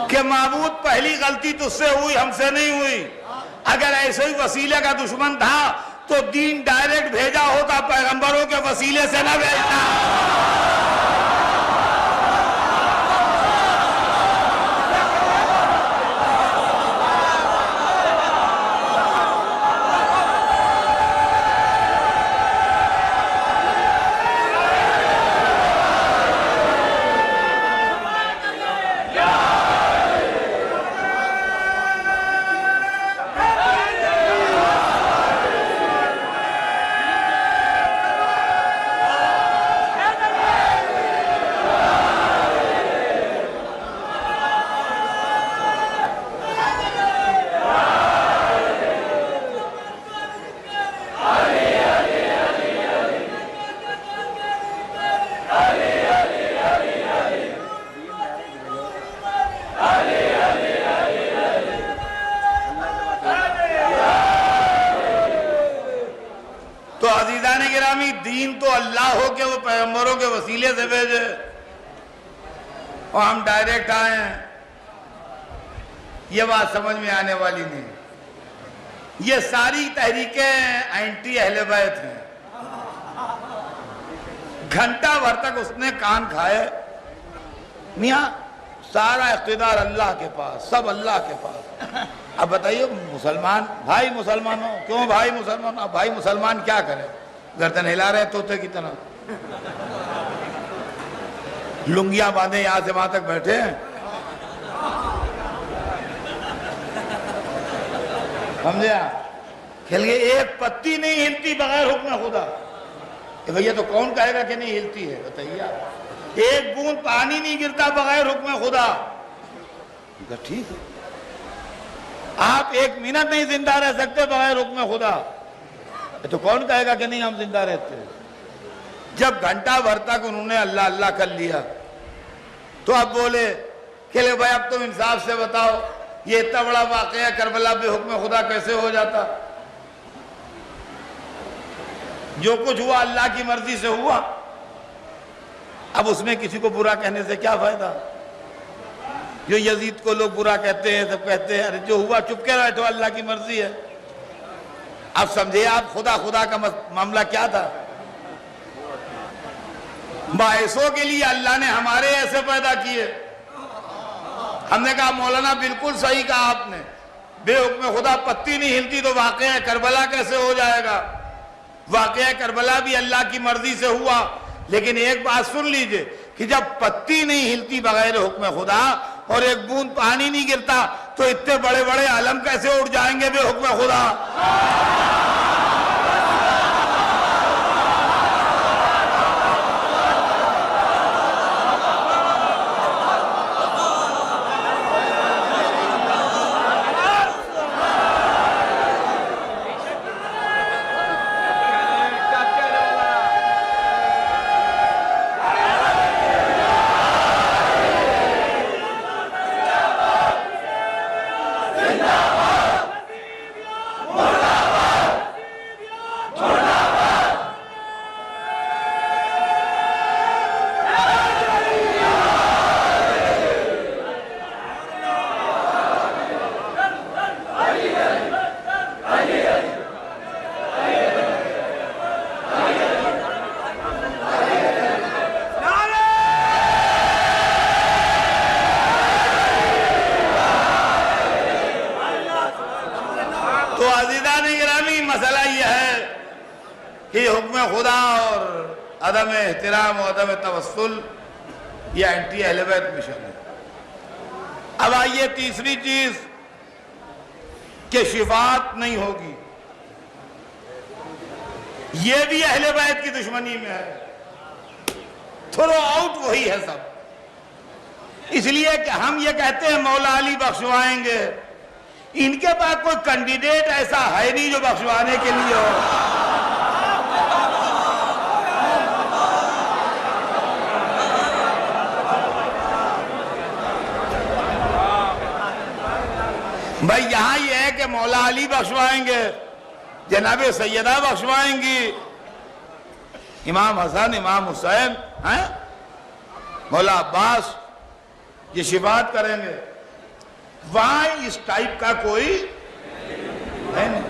کہ معبود پہلی غلطی تجھ سے ہوئی ہم سے نہیں ہوئی، اگر ایسے ہی وسیلے کا دشمن تھا تو دین ڈائریکٹ بھیجا ہوتا، پیغمبروں کے وسیلے سے نہ بھیجتا۔ دین تو اللہ ہو کہ وہ پیغمبروں کے وسیلے سے بھیجے، اور ہم ڈائریکٹ آئے ہیں۔ یہ بات سمجھ میں آنے والی نہیں. یہ ساری تحریکیں اینٹی اہل بیت ہیں. گھنٹہ بھر تک اس نے کان کھائے. میاں سارا اقتدار اللہ کے پاس، سب اللہ کے پاس. اب بتائیے مسلمان بھائی مسلمانوں، کیوں بھائی مسلمان؟ اب بھائی مسلمان کیا کرے؟ گردن ہلا رہے طوطے کی طرح، لنگیاں باندھے یہاں سے وہاں تک بیٹھے ہیں. سمجھے آپ؟ کھل گئے. ایک پتی نہیں ہلتی بغیر حکم خدا. بھیا تو کون کہے گا کہ نہیں ہلتی ہے؟ بتائیے آپ. ایک بوند پانی نہیں گرتا بغیر حکم خدا. ٹھیک ہے. آپ ایک منٹ نہیں زندہ رہ سکتے بغیر حکم خدا. تو کون کہے گا کہ نہیں ہم زندہ رہتے؟ جب گھنٹہ بھر تک انہوں نے اللہ اللہ کر لیا تو اب بولے کہ لے بھائی اب تم انصاف سے بتاؤ یہ اتنا بڑا واقعہ کربلا بے حکم خدا کیسے ہو جاتا؟ جو کچھ ہوا اللہ کی مرضی سے ہوا. اب اس میں کسی کو برا کہنے سے کیا فائدہ؟ جو یزید کو لوگ برا کہتے ہیں، سب کہتے ہیں ارے جو ہوا چپ کے بیٹھو، اللہ کی مرضی ہے. اب سمجھے آپ خدا خدا کا معاملہ کیا تھا؟ باعثوں کے لیے اللہ نے ہمارے ایسے پیدا کیے. ہم نے کہا مولانا بالکل صحیح کہا آپ نے، بے حکم خدا پتی نہیں ہلتی تو واقعہ کربلا کیسے ہو جائے گا؟ واقعہ کربلا بھی اللہ کی مرضی سے ہوا. لیکن ایک بات سن لیجئے کہ جب پتی نہیں ہلتی بغیر حکم خدا اور ایک بوند پانی نہیں گرتا تو اتنے بڑے بڑے عالم کیسے اڑ جائیں گے بے حکم خدا؟ تو عزیزان گرامی مسئلہ یہ ہے کہ حکم خدا اور عدم احترام اور عدم توسل یہ اینٹی اہل بیت مشن ہے. اب آئیے تیسری چیز کہ شفاعت نہیں ہوگی. یہ بھی اہل بیت کی دشمنی میں ہے. تھرو آؤٹ وہی ہے سب. اس لیے کہ ہم یہ کہتے ہیں مولا علی بخشوائیں گے، ان کے پاس کوئی کینڈیڈیٹ ایسا ہے نہیں جو بخشوانے کے لیے ہو. بھائی یہاں یہ ہے کہ مولا علی بخشوائیں گے، جناب سیدہ بخشوائیں گی، امام حسن امام حسین ہیں، مولا عباس یہ شفاعت کریں گے. وہاں اس ٹائپ کا کوئی ہے نہیں.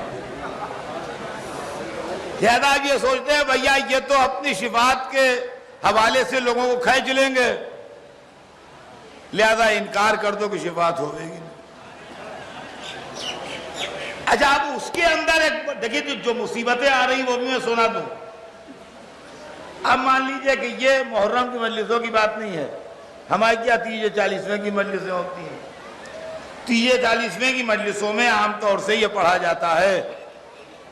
زیادہ یہ سوچتے ہیں بھیا یہ تو اپنی شفاعت کے حوالے سے لوگوں کو کھینچ لیں گے، لہذا انکار کر دو کہ شفاعت ہوئے گی. اچھا اب اس کے اندر ایک دیکھیے جو مصیبتیں آ رہی وہ بھی میں سنا دوں. اب مان لیجئے کہ یہ محرم کی مجلسوں کی بات نہیں ہے. ہماری کیا 30-40ویں کی مجلسیں ہوتی ہیں. 30-40ویں کی مجلسوں میں عام طور سے یہ پڑھا جاتا ہے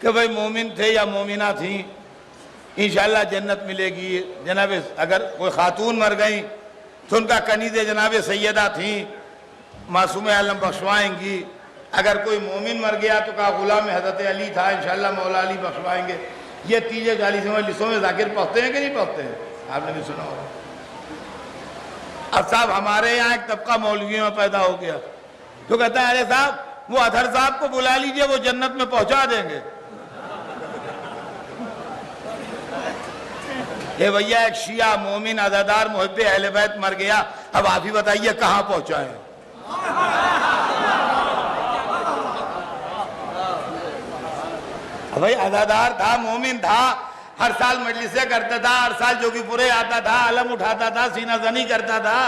کہ بھئی مومن تھے یا مومنہ تھیں انشاءاللہ جنت ملے گی. جناب اگر کوئی خاتون مر گئیں تو ان کا کنیز جناب سیدہ تھیں، معصوم عالم بخشوائیں گی. اگر کوئی مومن مر گیا تو کہا غلام حضرت علی تھا، انشاءاللہ مولا علی بخشوائیں گے. یہ 30-40ویں مجلسوں میں ذاکر پڑھتے ہیں کہ نہیں پڑھتے ہیں؟ آپ نے بھی سنا ہوگا. اب صاحب ہمارے یہاں ایک طبقہ مولویوں میں پیدا ہو گیا تو کہتا ہے ارے صاحب وہ اطہر صاحب کو بلا لیجئے وہ جنت میں پہنچا دیں گے. اے بھیا ایک شیعہ مومن عزادار محب اہل بیت مر گیا، اب آپ ہی بتائیے کہاں پہنچائیں. بھائی عزادار تھا، مومن تھا، ہر سال مجلسیں کرتا تھا، ہر سال جوگی پورے آتا تھا، علم اٹھاتا تھا، سینہ زنی کرتا تھا،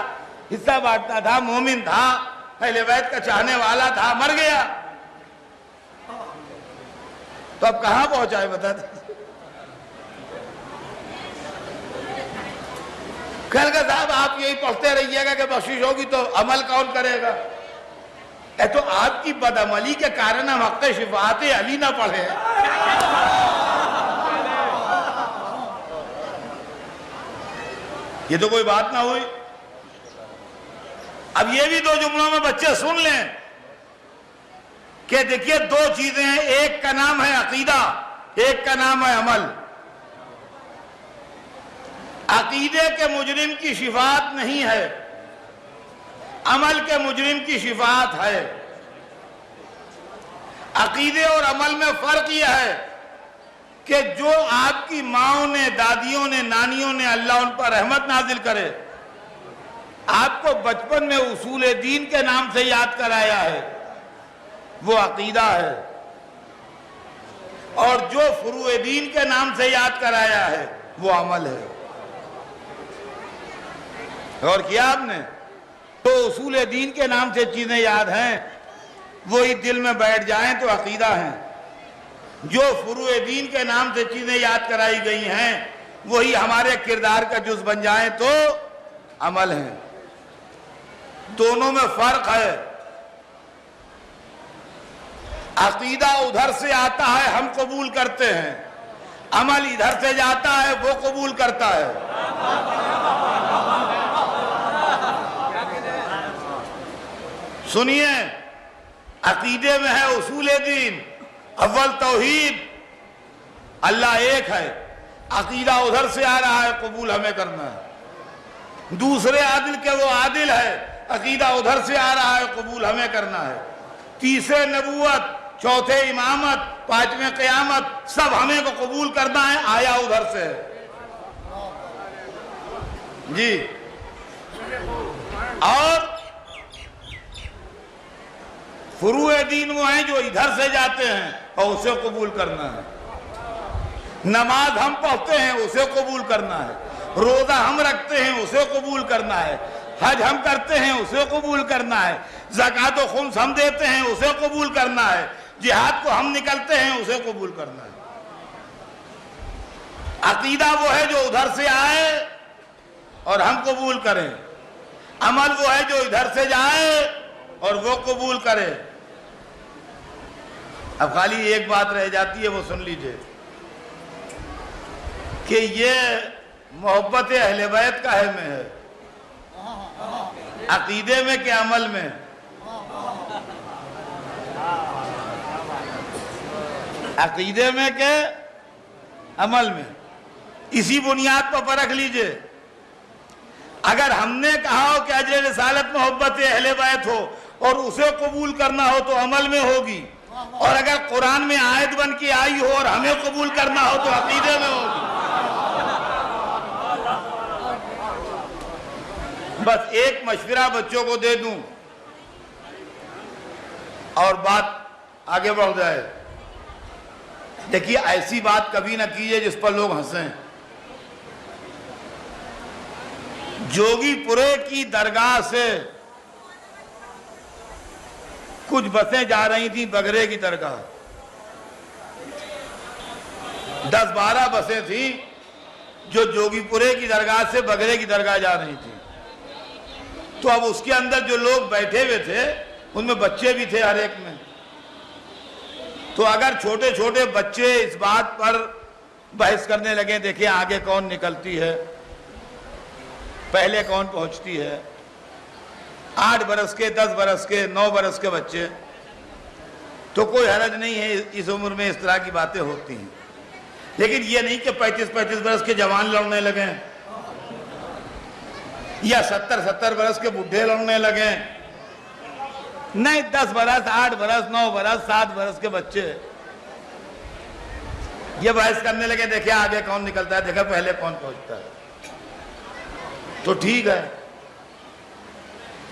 حصہ بانٹتا تھا، مومن تھا، اہل بیت کا چاہنے والا تھا، مر گیا تو اب کہاں پہنچا ہے بتا دیں؟ کہل گا صاحب آپ یہی پڑھتے رہیے گا کہ بخشش ہوگی تو عمل کون کرے گا؟ اے تو آپ کی بدعملی کے کارن ہم حق شفاعت علی نہ پڑھے۔ یہ تو کوئی بات نہ ہوئی۔ اب یہ بھی دو جملوں میں بچے سن لیں کہ دیکھیے دو چیزیں ہیں، ایک کا نام ہے عقیدہ، ایک کا نام ہے عمل۔ عقیدے کے مجرم کی شفاعت نہیں ہے، عمل کے مجرم کی شفاعت ہے۔ عقیدے اور عمل میں فرق یہ ہے کہ جو آپ کی ماؤں نے، دادیوں نے، نانیوں نے، اللہ ان پر رحمت نازل کرے، آپ کو بچپن میں اصول دین کے نام سے یاد کرایا ہے، وہ عقیدہ ہے، اور جو فروع دین کے نام سے یاد کرایا ہے وہ عمل ہے۔ غور کیا آپ نے؟ تو اصول دین کے نام سے چیزیں یاد ہیں، وہی دل میں بیٹھ جائیں تو عقیدہ ہیں۔ جو فروع دین کے نام سے چیزیں یاد کرائی گئی ہیں وہی ہمارے کردار کا جز بن جائیں تو عمل ہیں۔ دونوں میں فرق ہے۔ عقیدہ ادھر سے آتا ہے، ہم قبول کرتے ہیں، عمل ادھر سے جاتا ہے، وہ قبول کرتا ہے۔ سنیے، عقیدے میں ہے اصول دین، اول توحید، اللہ ایک ہے، عقیدہ ادھر سے آ رہا ہے، قبول ہمیں کرنا ہے۔ دوسرے عادل کے وہ عادل ہے، عقیدہ ادھر سے آ رہا ہے، قبول ہمیں کرنا ہے۔ تیسرے نبوت، چوتھے امامت، پانچویں قیامت، سب ہمیں کو قبول کرنا ہے، آیا ادھر سے ہے۔ جی، اور فروع دین وہ ہیں جو ادھر سے جاتے ہیں اور اسے قبول کرنا ہے۔ نماز ہم پڑھتے ہیں، اسے قبول کرنا ہے۔ روزہ ہم رکھتے ہیں، اسے قبول کرنا ہے۔ حج ہم کرتے ہیں، اسے قبول کرنا ہے۔ زکوٰۃ و خمس ہم دیتے ہیں، اسے قبول کرنا ہے۔ جہاد کو ہم نکلتے ہیں، اسے قبول کرنا ہے۔ عقیدہ وہ ہے جو ادھر سے آئے اور ہم قبول کریں، عمل وہ ہے جو ادھر سے جائے اور وہ قبول کرے۔ اب خالی ایک بات رہ جاتی ہے، وہ سن لیجئے کہ یہ محبت اہل بیت کا ہے میں ہے، عقیدے میں کہ عمل میں؟ عقیدے میں کہ عمل میں؟ اسی بنیاد پر پرکھ لیجئے۔ اگر ہم نے کہا ہو کہ اجر رسالت محبت اہل بیت ہو اور اسے قبول کرنا ہو تو عمل میں ہوگی، اور اگر قرآن میں آیت بن کے آئی ہو اور ہمیں قبول کرنا ہو تو عقیدے میں ہوگی۔ بس ایک مشورہ بچوں کو دے دوں اور بات آگے بڑھ جائے۔ دیکھیے، ایسی بات کبھی نہ کیجئے جس پر لوگ ہنسیں۔ جوگی پورے کی درگاہ سے کچھ بسیں جا رہی تھیں بگرے کی درگاہ، 10-12 بسیں تھیں جو جوگی پورے کی درگاہ سے بگرے کی درگاہ جا رہی تھیں۔ تو اب اس کے اندر جو لوگ بیٹھے ہوئے تھے ان میں بچے بھی تھے ہر ایک میں۔ تو اگر چھوٹے چھوٹے بچے اس بات پر بحث کرنے لگے، دیکھیں آگے کون نکلتی ہے، پہلے کون پہنچتی ہے، 8 برس کے، 10 برس کے، 9 برس کے بچے، تو کوئی حرج نہیں ہے، اس عمر میں اس طرح کی باتیں ہوتی ہیں۔ لیکن یہ نہیں کہ 35 برس کے جوان لڑنے لگیں یا 70 برس کے بڈھے لڑنے لگیں، نہیں، 10 برس، 8 برس، 9 برس، 7 برس کے بچے یہ بحث کرنے لگے، دیکھیں آگے کون نکلتا ہے، دیکھیں پہلے کون پہنچتا ہے، تو ٹھیک ہے۔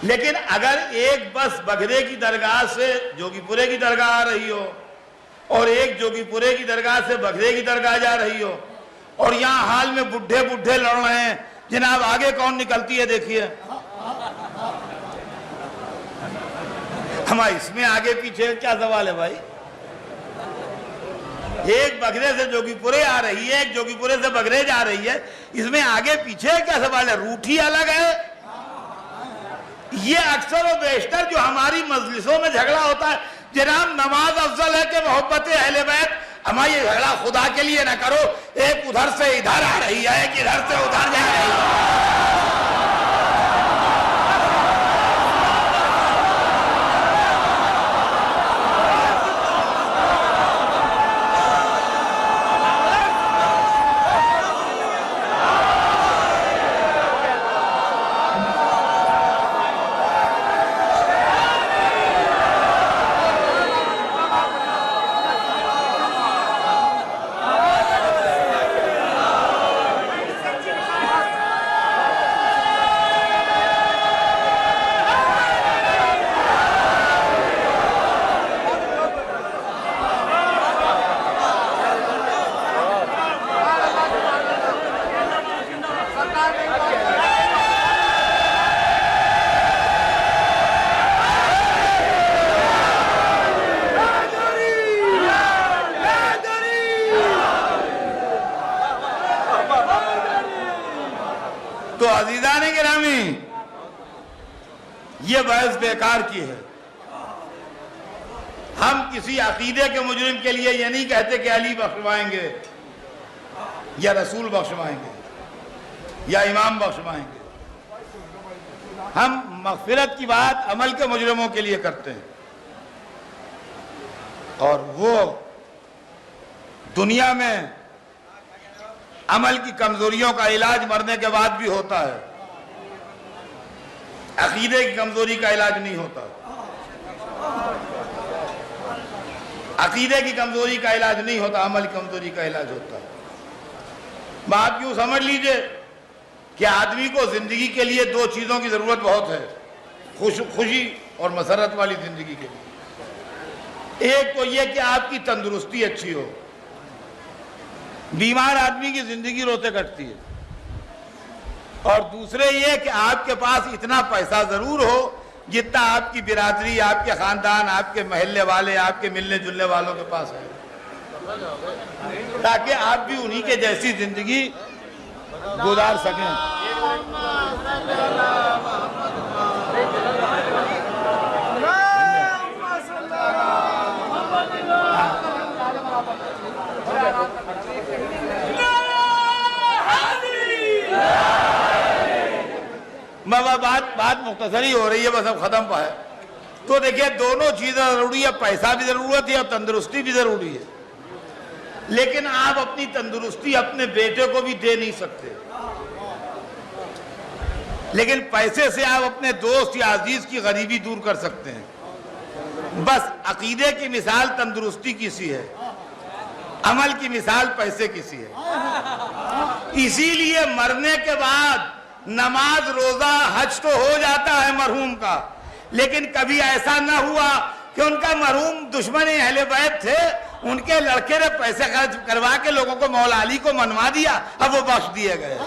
لیکن اگر ایک بس بگرے کی درگاہ سے جوگی پورے کی درگاہ آ رہی ہو اور ایک جوگی پورے کی درگاہ سے بگھرے کی درگاہ جا رہی ہو، اور یہاں حال میں بڈھے بڈھے لڑ رہے ہیں، جناب آگے کون نکلتی ہے دیکھیے۔ ہمارا اس میں آگے پیچھے کیا سوال ہے بھائی؟ ایک بگھرے سے جوگی پورے آ رہی ہے، ایک جوگی پورے سے بگھرے جا رہی ہے، اس میں آگے پیچھے کیا سوال ہے؟ روٹھی الگ ہے۔ یہ اکثر و بیشتر جو ہماری مجلسوں میں جھگڑا ہوتا ہے، جناب نماز افضل ہے کہ محبت اہل بیت؟ ہمارا یہ جھگڑا خدا کے لیے نہ کرو، ایک ادھر سے ادھر آ رہی ہے، ایک ادھر سے ادھر جا رہی ہے۔ تو عزیزان گرامی، یہ بحث بیکار کی ہے۔ ہم کسی عقیدے کے مجرم کے لیے یہ نہیں کہتے کہ علی بخشوائیں گے یا رسول بخشوائیں گے یا امام بخشوائیں گے۔ ہم مغفرت کی بات عمل کے مجرموں کے لیے کرتے ہیں، اور وہ دنیا میں عمل کی کمزوریوں کا علاج مرنے کے بعد بھی ہوتا ہے، عقیدے کی کمزوری کا علاج نہیں ہوتا۔ عقیدے کی کمزوری کا علاج نہیں ہوتا، عمل کی کمزوری کا علاج ہوتا ہے۔ بات یوں سمجھ لیجئے کہ آدمی کو زندگی کے لیے دو چیزوں کی ضرورت بہت ہے، خوشی اور مسرت والی زندگی کے لیے۔ ایک تو یہ کہ آپ کی تندرستی اچھی ہو، بیمار آدمی کی زندگی روتے کٹتی ہے، اور دوسرے یہ کہ آپ کے پاس اتنا پیسہ ضرور ہو جتنا آپ کی برادری، آپ کے خاندان، آپ کے محلے والے، آپ کے ملنے جلنے والوں کے پاس ہے، تاکہ آپ بھی انہی کے جیسی زندگی گزار سکیں۔ بات مختصری ہو رہی ہے، بس اب ختم پا ہے۔ تو دیکھیں دونوں چیزیں ضروری ہے، پیسہ بھی ضرورت ہے اور تندرستی بھی ضروری ہے، لیکن آپ اپنی تندرستی اپنے بیٹے کو بھی دے نہیں سکتے، لیکن پیسے سے آپ اپنے دوست یا عزیز کی غریبی دور کر سکتے ہیں۔ بس عقیدے کی مثال تندرستی کی سی ہے، عمل کی مثال پیسے کی سی ہے۔ اسی لیے مرنے کے بعد نماز روزہ حج تو ہو جاتا ہے مرحوم کا، لیکن کبھی ایسا نہ ہوا کہ ان کا مرحوم دشمن اہل بیت تھے، ان کے لڑکے نے پیسے خرچ کروا کے لوگوں کو مولا علی کو منوا دیا، اب وہ بخش دیے گئے۔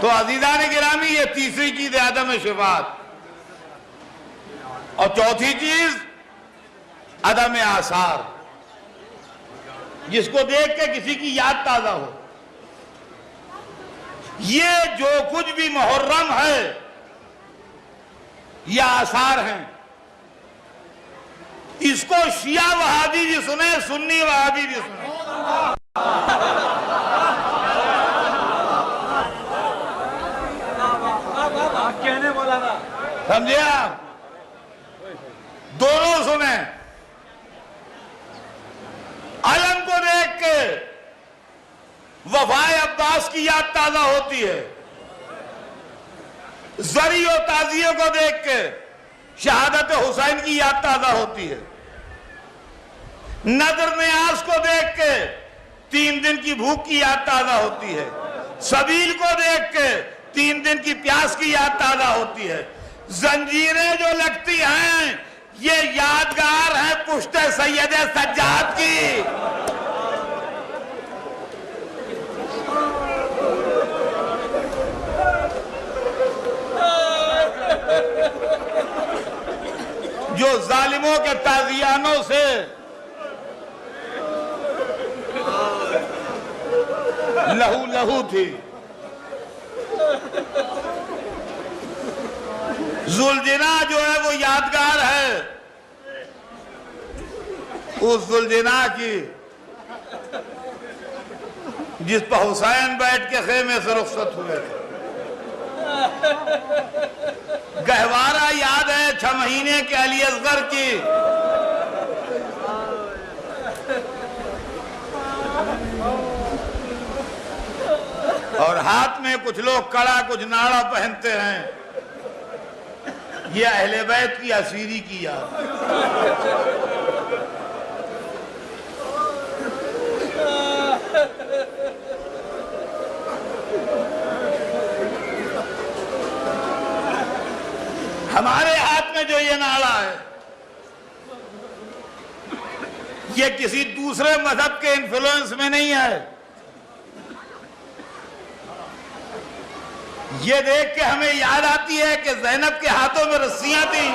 تو عزیزان گرامی، یہ تیسری چیز ہے عدم شفاعت، اور چوتھی چیز عدم آثار، جس کو دیکھ کے کسی کی یاد تازہ ہو۔ یہ جو کچھ بھی محرم ہے یہ آثار ہیں، اس کو شیعہ وہابی بھی سنیں، سنی وہابی بھی سنیں۔ سمجھے آپ؟ دونوں سنیں۔ علم کو دیکھ کے وفائے عباس کی یاد تازہ ہوتی ہے، زری و تعزیے کو دیکھ کے شہادت حسین کی یاد تازہ ہوتی ہے، نذر نیاز کو دیکھ کے 3 دن کی بھوک کی یاد تازہ ہوتی ہے، سبیل کو دیکھ کے 3 دن کی پیاس کی یاد تازہ ہوتی ہے۔ زنجیریں جو لگتی ہیں یہ یادگار ہے پشت سید سجاد کی. جو ظالموں کے تازیانوں سے لہو لہو تھی. ذوالجنا جو ہے وہ یادگار ہے اس ذوالجنا کی جس پر حسین بیٹھ کے خیمے سے رخصت ہوئے تھے. گہوارہ یاد ہے 6 مہینے کے علی اصغر کی. اور ہاتھ میں کچھ لوگ کڑا کچھ ناڑا پہنتے ہیں. یہ اہل بیت کی اسیری کی یاد. ہمارے ہاتھ میں جو یہ ناڑا ہے یہ کسی دوسرے مذہب کے انفلوئنس میں نہیں ہے. یہ دیکھ کے ہمیں یاد آتی ہے کہ زینب کے ہاتھوں میں رسیاں تھیں.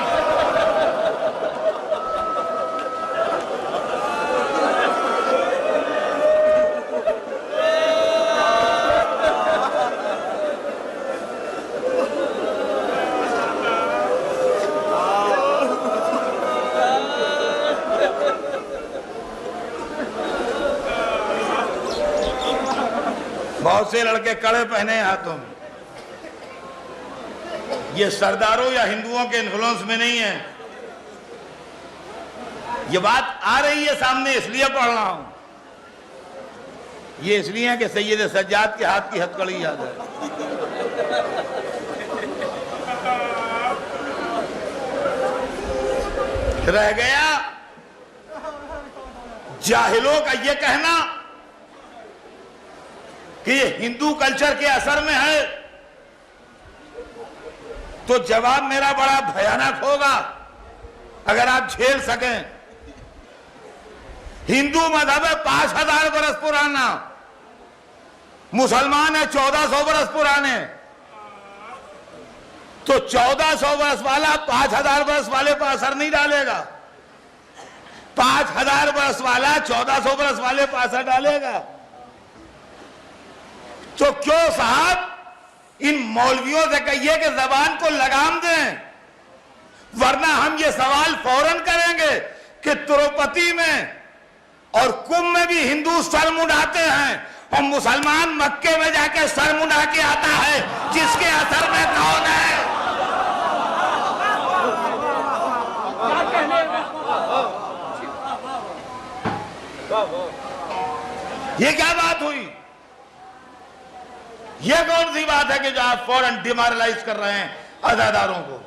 بہت سے لڑکے کڑے پہنے ہیں ہاتھوں میں. یہ سرداروں یا ہندوؤں کے انفلوئنس میں نہیں ہے. یہ بات آ رہی ہے سامنے اس لیے پڑھ رہا ہوں. یہ اس لیے ہے کہ سید سجاد کے ہاتھ کی ہتھکڑی یاد ہے. رہ گیا جاہلوں کا یہ کہنا کہ یہ ہندو کلچر کے اثر میں ہے. تو جواب میرا بڑا بھیانک ہوگا اگر آپ جھیل سکیں. ہندو مذہب ہے 5000 برس پرانا, مسلمان ہے 1400 برس پرانے. تو 1400 برس والا 5000 برس والے پر اثر نہیں ڈالے گا. 5000 برس والا 1400 برس والے پر اثر ڈالے گا. تو کیوں صاحب ان مولویوں سے کہیے کہ زبان کو لگام دیں, ورنہ ہم یہ سوال فوراً کریں گے کہ تروپتی میں اور کمبھ میں بھی ہندو سر منڈاتے ہیں اور مسلمان مکے میں جا کے سر منڈا کے آتا ہے. جس کے اثر میں کون ہے؟ یہ کیا بات ہوئی؟ یہ کون سی بات ہے کہ جو آپ فوراً ڈیمورلائز کر رہے ہیں عزاداروں کو؟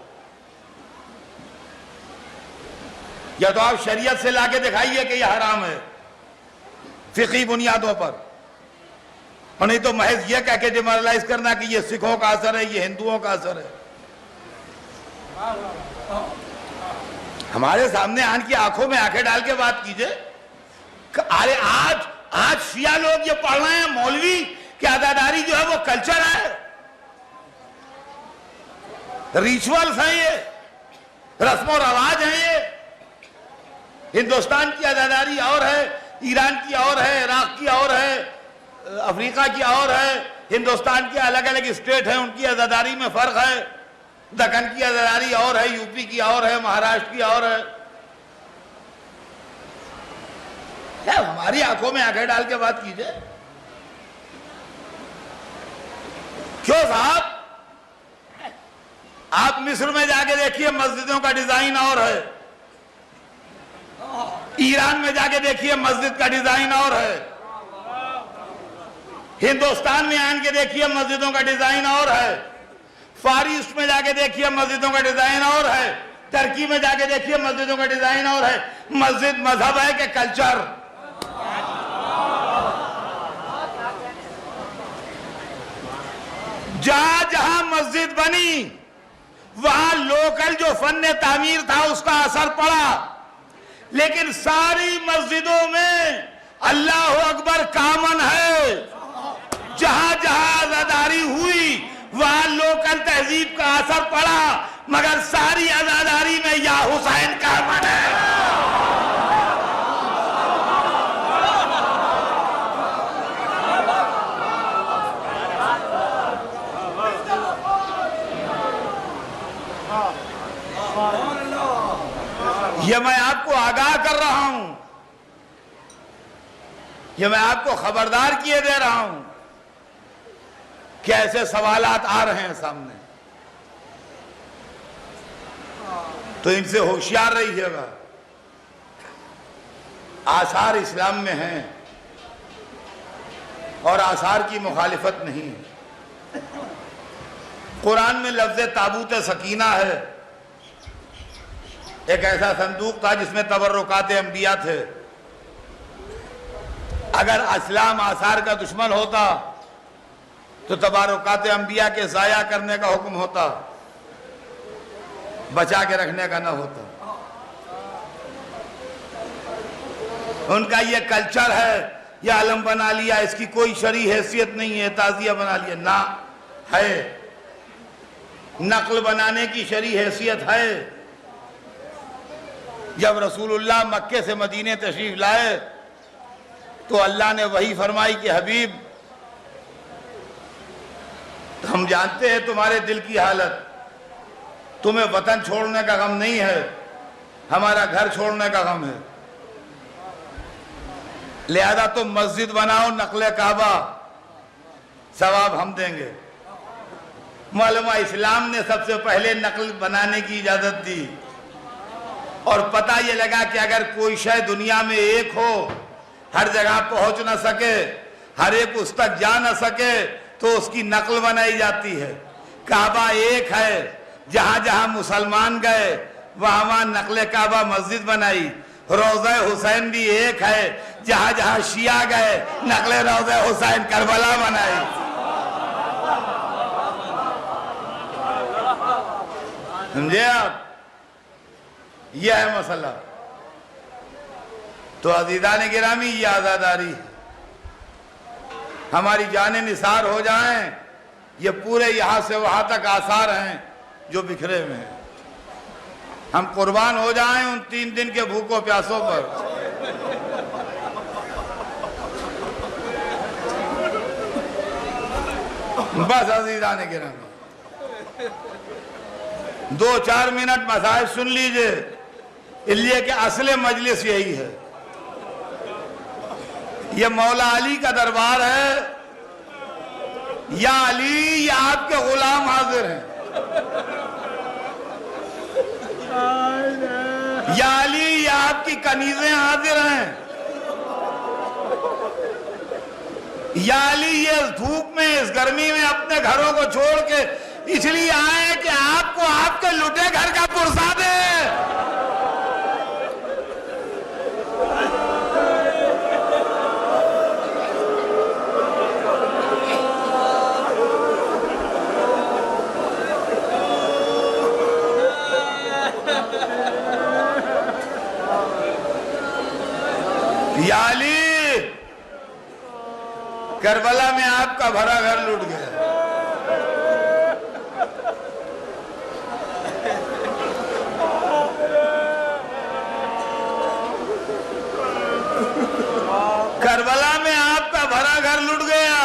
یا تو آپ شریعت سے لا کے دکھائیے کہ یہ حرام ہے فقہی بنیادوں پر, اور نہیں تو محض یہ کہہ کے ڈیمورلائز کرنا کہ یہ سکھوں کا اثر ہے, یہ ہندوؤں کا اثر ہے. ہمارے سامنے آن کی آنکھوں میں آنکھیں ڈال کے بات کیجئے. ارے آج شیعہ لوگ یہ پڑھ رہے ہیں مولوی کہ عزاداری جو ہے وہ کلچر ہے, ریچولز ہیں, یہ رسم و رواج ہیں. یہ ہندوستان کی عزاداری اور ہے, ایران کی اور ہے, عراق کی اور ہے, افریقہ کی اور ہے. ہندوستان کے الگ الگ اسٹیٹ ہیں, ان کی عزاداری میں فرق ہے. دکن کی عزاداری اور ہے, یو پی کی اور ہے, مہاراشٹر کی اور ہے. ہماری آنکھوں میں آنکھیں ڈال کے بات کیجئے. کیوں صاحب؟ آپ مصر میں جا کے دیکھیے مسجدوں کا ڈیزائن اور ہے, ایران میں جا کے دیکھیے مسجد کا ڈیزائن اور ہے, ہندوستان میں آن کے دیکھیے مسجدوں کا ڈیزائن اور ہے, فار ایسٹ میں جا کے دیکھیے مسجدوں کا ڈیزائن اور ہے, ترکی میں جا کے دیکھیے مسجدوں کا ڈیزائن اور ہے. مسجد مذہب ہے کہ کلچر؟ جہاں جہاں مسجد بنی وہاں لوکل جو فن تعمیر تھا اس کا اثر پڑا، لیکن ساری مسجدوں میں اللہ اکبر کامن ہے۔ جہاں جہاں عزاداری ہوئی وہاں لوکل تہذیب کا اثر پڑا، مگر ساری عزاداری میں یا حسین کامن ہے۔ یہ میں آپ کو آگاہ کر رہا ہوں، یہ میں آپ کو خبردار کیے دے رہا ہوں کہ ایسے سوالات آ رہے ہیں سامنے، تو ان سے ہوشیار رہیے گا۔ آثار اسلام میں ہیں اور آثار کی مخالفت نہیں ہے۔ قرآن میں لفظ تابوت سکینہ ہے، ایک ایسا صندوق تھا جس میں تبرکات انبیاء تھے۔ اگر اسلام آثار کا دشمن ہوتا تو تبرکات انبیاء کے ضائع کرنے کا حکم ہوتا، بچا کے رکھنے کا نہ ہوتا۔ ان کا یہ کلچر ہے، یہ علم بنا لیا، اس کی کوئی شرعی حیثیت نہیں ہے، تعزیہ بنا لیا، نہ ہے۔ نقل بنانے کی شرعی حیثیت ہے۔ جب رسول اللہ مکے سے مدینے تشریف لائے تو اللہ نے وحی فرمائی کہ حبیب، ہم جانتے ہیں تمہارے دل کی حالت، تمہیں وطن چھوڑنے کا غم نہیں ہے، ہمارا گھر چھوڑنے کا غم ہے، لہذا تم مسجد بناؤ، نقل کعبہ، ثواب ہم دیں گے۔ معلومہ اسلام نے سب سے پہلے نقل بنانے کی اجازت دی، اور پتہ یہ لگا کہ اگر کوئی شے دنیا میں ایک ہو، ہر جگہ پہنچ نہ سکے، ہر ایک اس تک جا نہ سکے، تو اس کی نقل بنائی جاتی ہے۔ کعبہ ایک ہے، جہاں جہاں مسلمان گئے وہاں نقل کعبہ مسجد بنائی۔ روضہ حسین بھی ایک ہے، جہاں جہاں شیعہ گئے نقل روضہ حسین کربلا بنائی۔ سمجھے آپ؟ یہ ہے مسئلہ۔ تو عزیزان گرامی، یہ عزاداری ہے، ہماری جانیں نثار ہو جائیں، یہ پورے یہاں سے وہاں تک آثار ہیں جو بکھرے ہوئے ہیں۔ ہم قربان ہو جائیں ان 3 دن کے بھوکوں پیاسوں پر۔ بس عزیزان گرامی، 2-4 منٹ مسائل سن لیجئے، اس لیے کہ اصل مجلس یہی ہے۔ یہ مولا علی کا دربار ہے۔ یا علی، یہ آپ کے غلام حاضر ہیں۔ یا علی، یہ آپ کی کنیزیں حاضر ہیں۔ یا علی، یہ اس دھوپ میں، اس گرمی میں اپنے گھروں کو چھوڑ کے اس لیے آئے کہ آپ کو آپ کے لٹے گھر کا پرسا دے۔ یا علی، کربلا میں آپ کا بھرا گھر لٹ گیا۔ کربلا میں آپ کا بھرا گھر لٹ گیا۔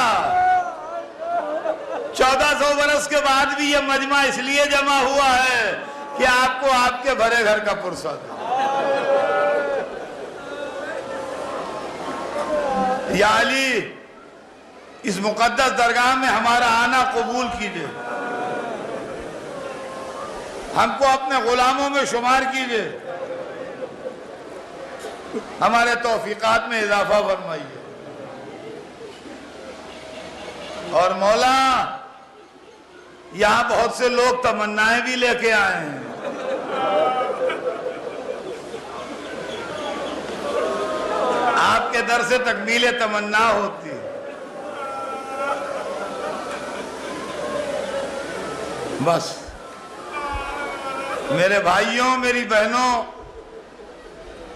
1400 برس کے بعد بھی یہ مجمع اس لیے جمع ہوا ہے کہ آپ کو آپ کے بھرے گھر کا پرسہ دے۔ یا علی، اس مقدس درگاہ میں ہمارا آنا قبول کیجئے، ہم کو اپنے غلاموں میں شمار کیجئے، ہمارے توفیقات میں اضافہ فرمائیے۔ اور مولا، یہاں بہت سے لوگ تمنائیں بھی لے کے آئے ہیں۔ آپ کے در سے تکمیل تمنا ہوتی ہے۔ بس میرے بھائیوں، میری بہنوں،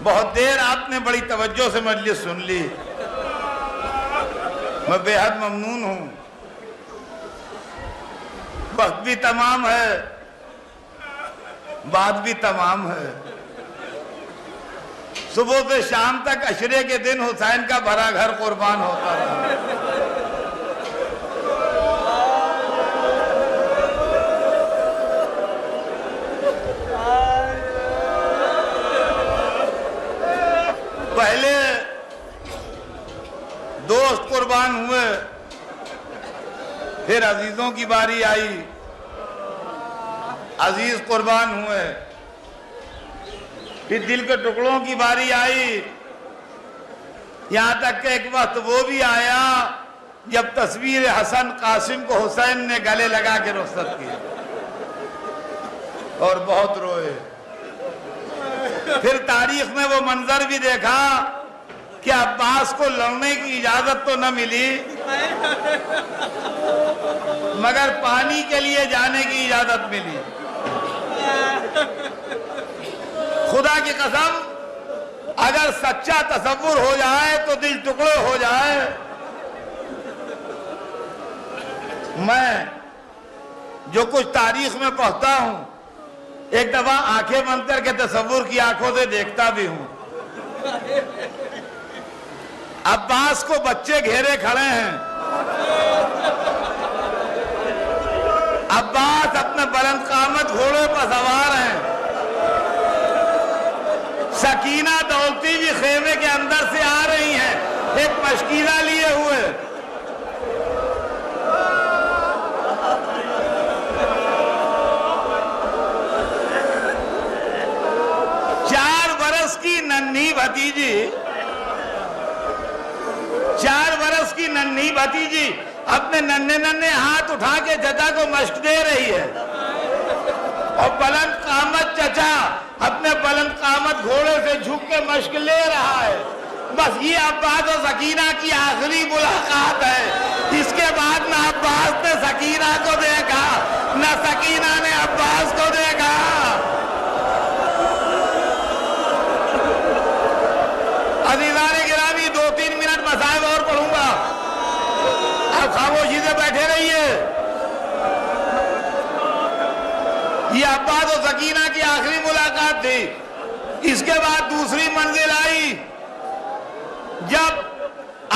بہت دیر آپ نے بڑی توجہ سے مجلس سن لی، میں بے حد ممنون ہوں۔ وقت بھی تمام ہے، بات بھی تمام ہے۔ صبح سے شام تک عشرے کے دن حسین کا بھرا گھر قربان ہوتا رہا۔ پہلے دوست قربان ہوئے، پھر عزیزوں کی باری آئی، عزیز قربان ہوئے، پھر دل کے ٹکڑوں کی باری آئی، یہاں تک کہ ایک وقت وہ بھی آیا جب تصویر حسن قاسم کو حسین نے گلے لگا کے رخصت کیا اور بہت روئے۔ پھر تاریخ میں وہ منظر بھی دیکھا کہ عباس کو لڑنے کی اجازت تو نہ ملی مگر پانی کے لیے جانے کی اجازت ملی۔ خدا کی قسم، اگر سچا تصور ہو جائے تو دل ٹکڑے ہو جائے۔ میں جو کچھ تاریخ میں پڑھتا ہوں، ایک دفعہ آنکھیں بند کر کے تصور کی آنکھوں سے دیکھتا بھی ہوں۔ عباس کو بچے گھیرے کھڑے ہیں، عباس اپنے بلند قامت گھوڑے پر سوار ہیں، سکینہ دولتی بھی خیمے کے اندر سے آ رہی ہیں ایک مشکیزہ لیے ہوئے۔ چار برس کی ننھی بھتیجی اپنے ننھے ہاتھ اٹھا کے چچا کو مشق دے رہی ہے، اور بلند قامت چچا اپنے بلند قامت گھوڑے سے جھک کے مشق لے رہا ہے۔ بس یہ عباس و سکینہ کی آخری ملاقات ہے۔ اس کے بعد نہ عباس نے سکینہ کو دیکھا، نہ سکینہ نے عباس کو دیکھا۔ عزیزان گرامی، 2-3 منٹ مصائب اور پڑھوں گا، آپ خاموشی سے بیٹھے رہیے۔ یہ عباس و سکینہ کی آخری ملاقات تھی۔ اس کے بعد دوسری منزل آئی جب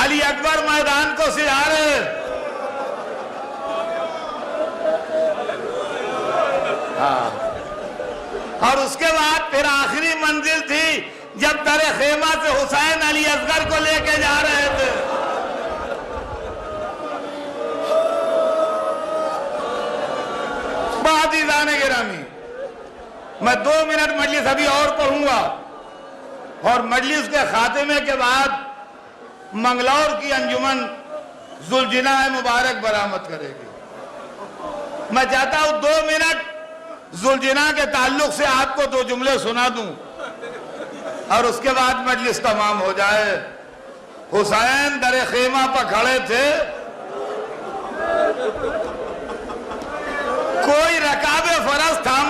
علی اکبر میدان کو سجارے، اور اس کے بعد پھر آخری منزل تھی جب در خیمہ سے حسین علی اصغر کو لے کے جا رہے تھے۔ عزیزان گرامی، میں 2 منٹ مجلس ابھی اور پڑھوں گا، اور مجلس کے خاتمے کے بعد منگلور کی انجمن ذوالجناح مبارک برآمد کرے گی۔ میں چاہتا ہوں 2 منٹ ذوالجناح کے تعلق سے آپ کو 2 جملے سنا دوں، اور اس کے بعد مجلس تمام ہو جائے۔ حسین در خیمہ پر کھڑے تھے، کوئی رکاب فرس تھام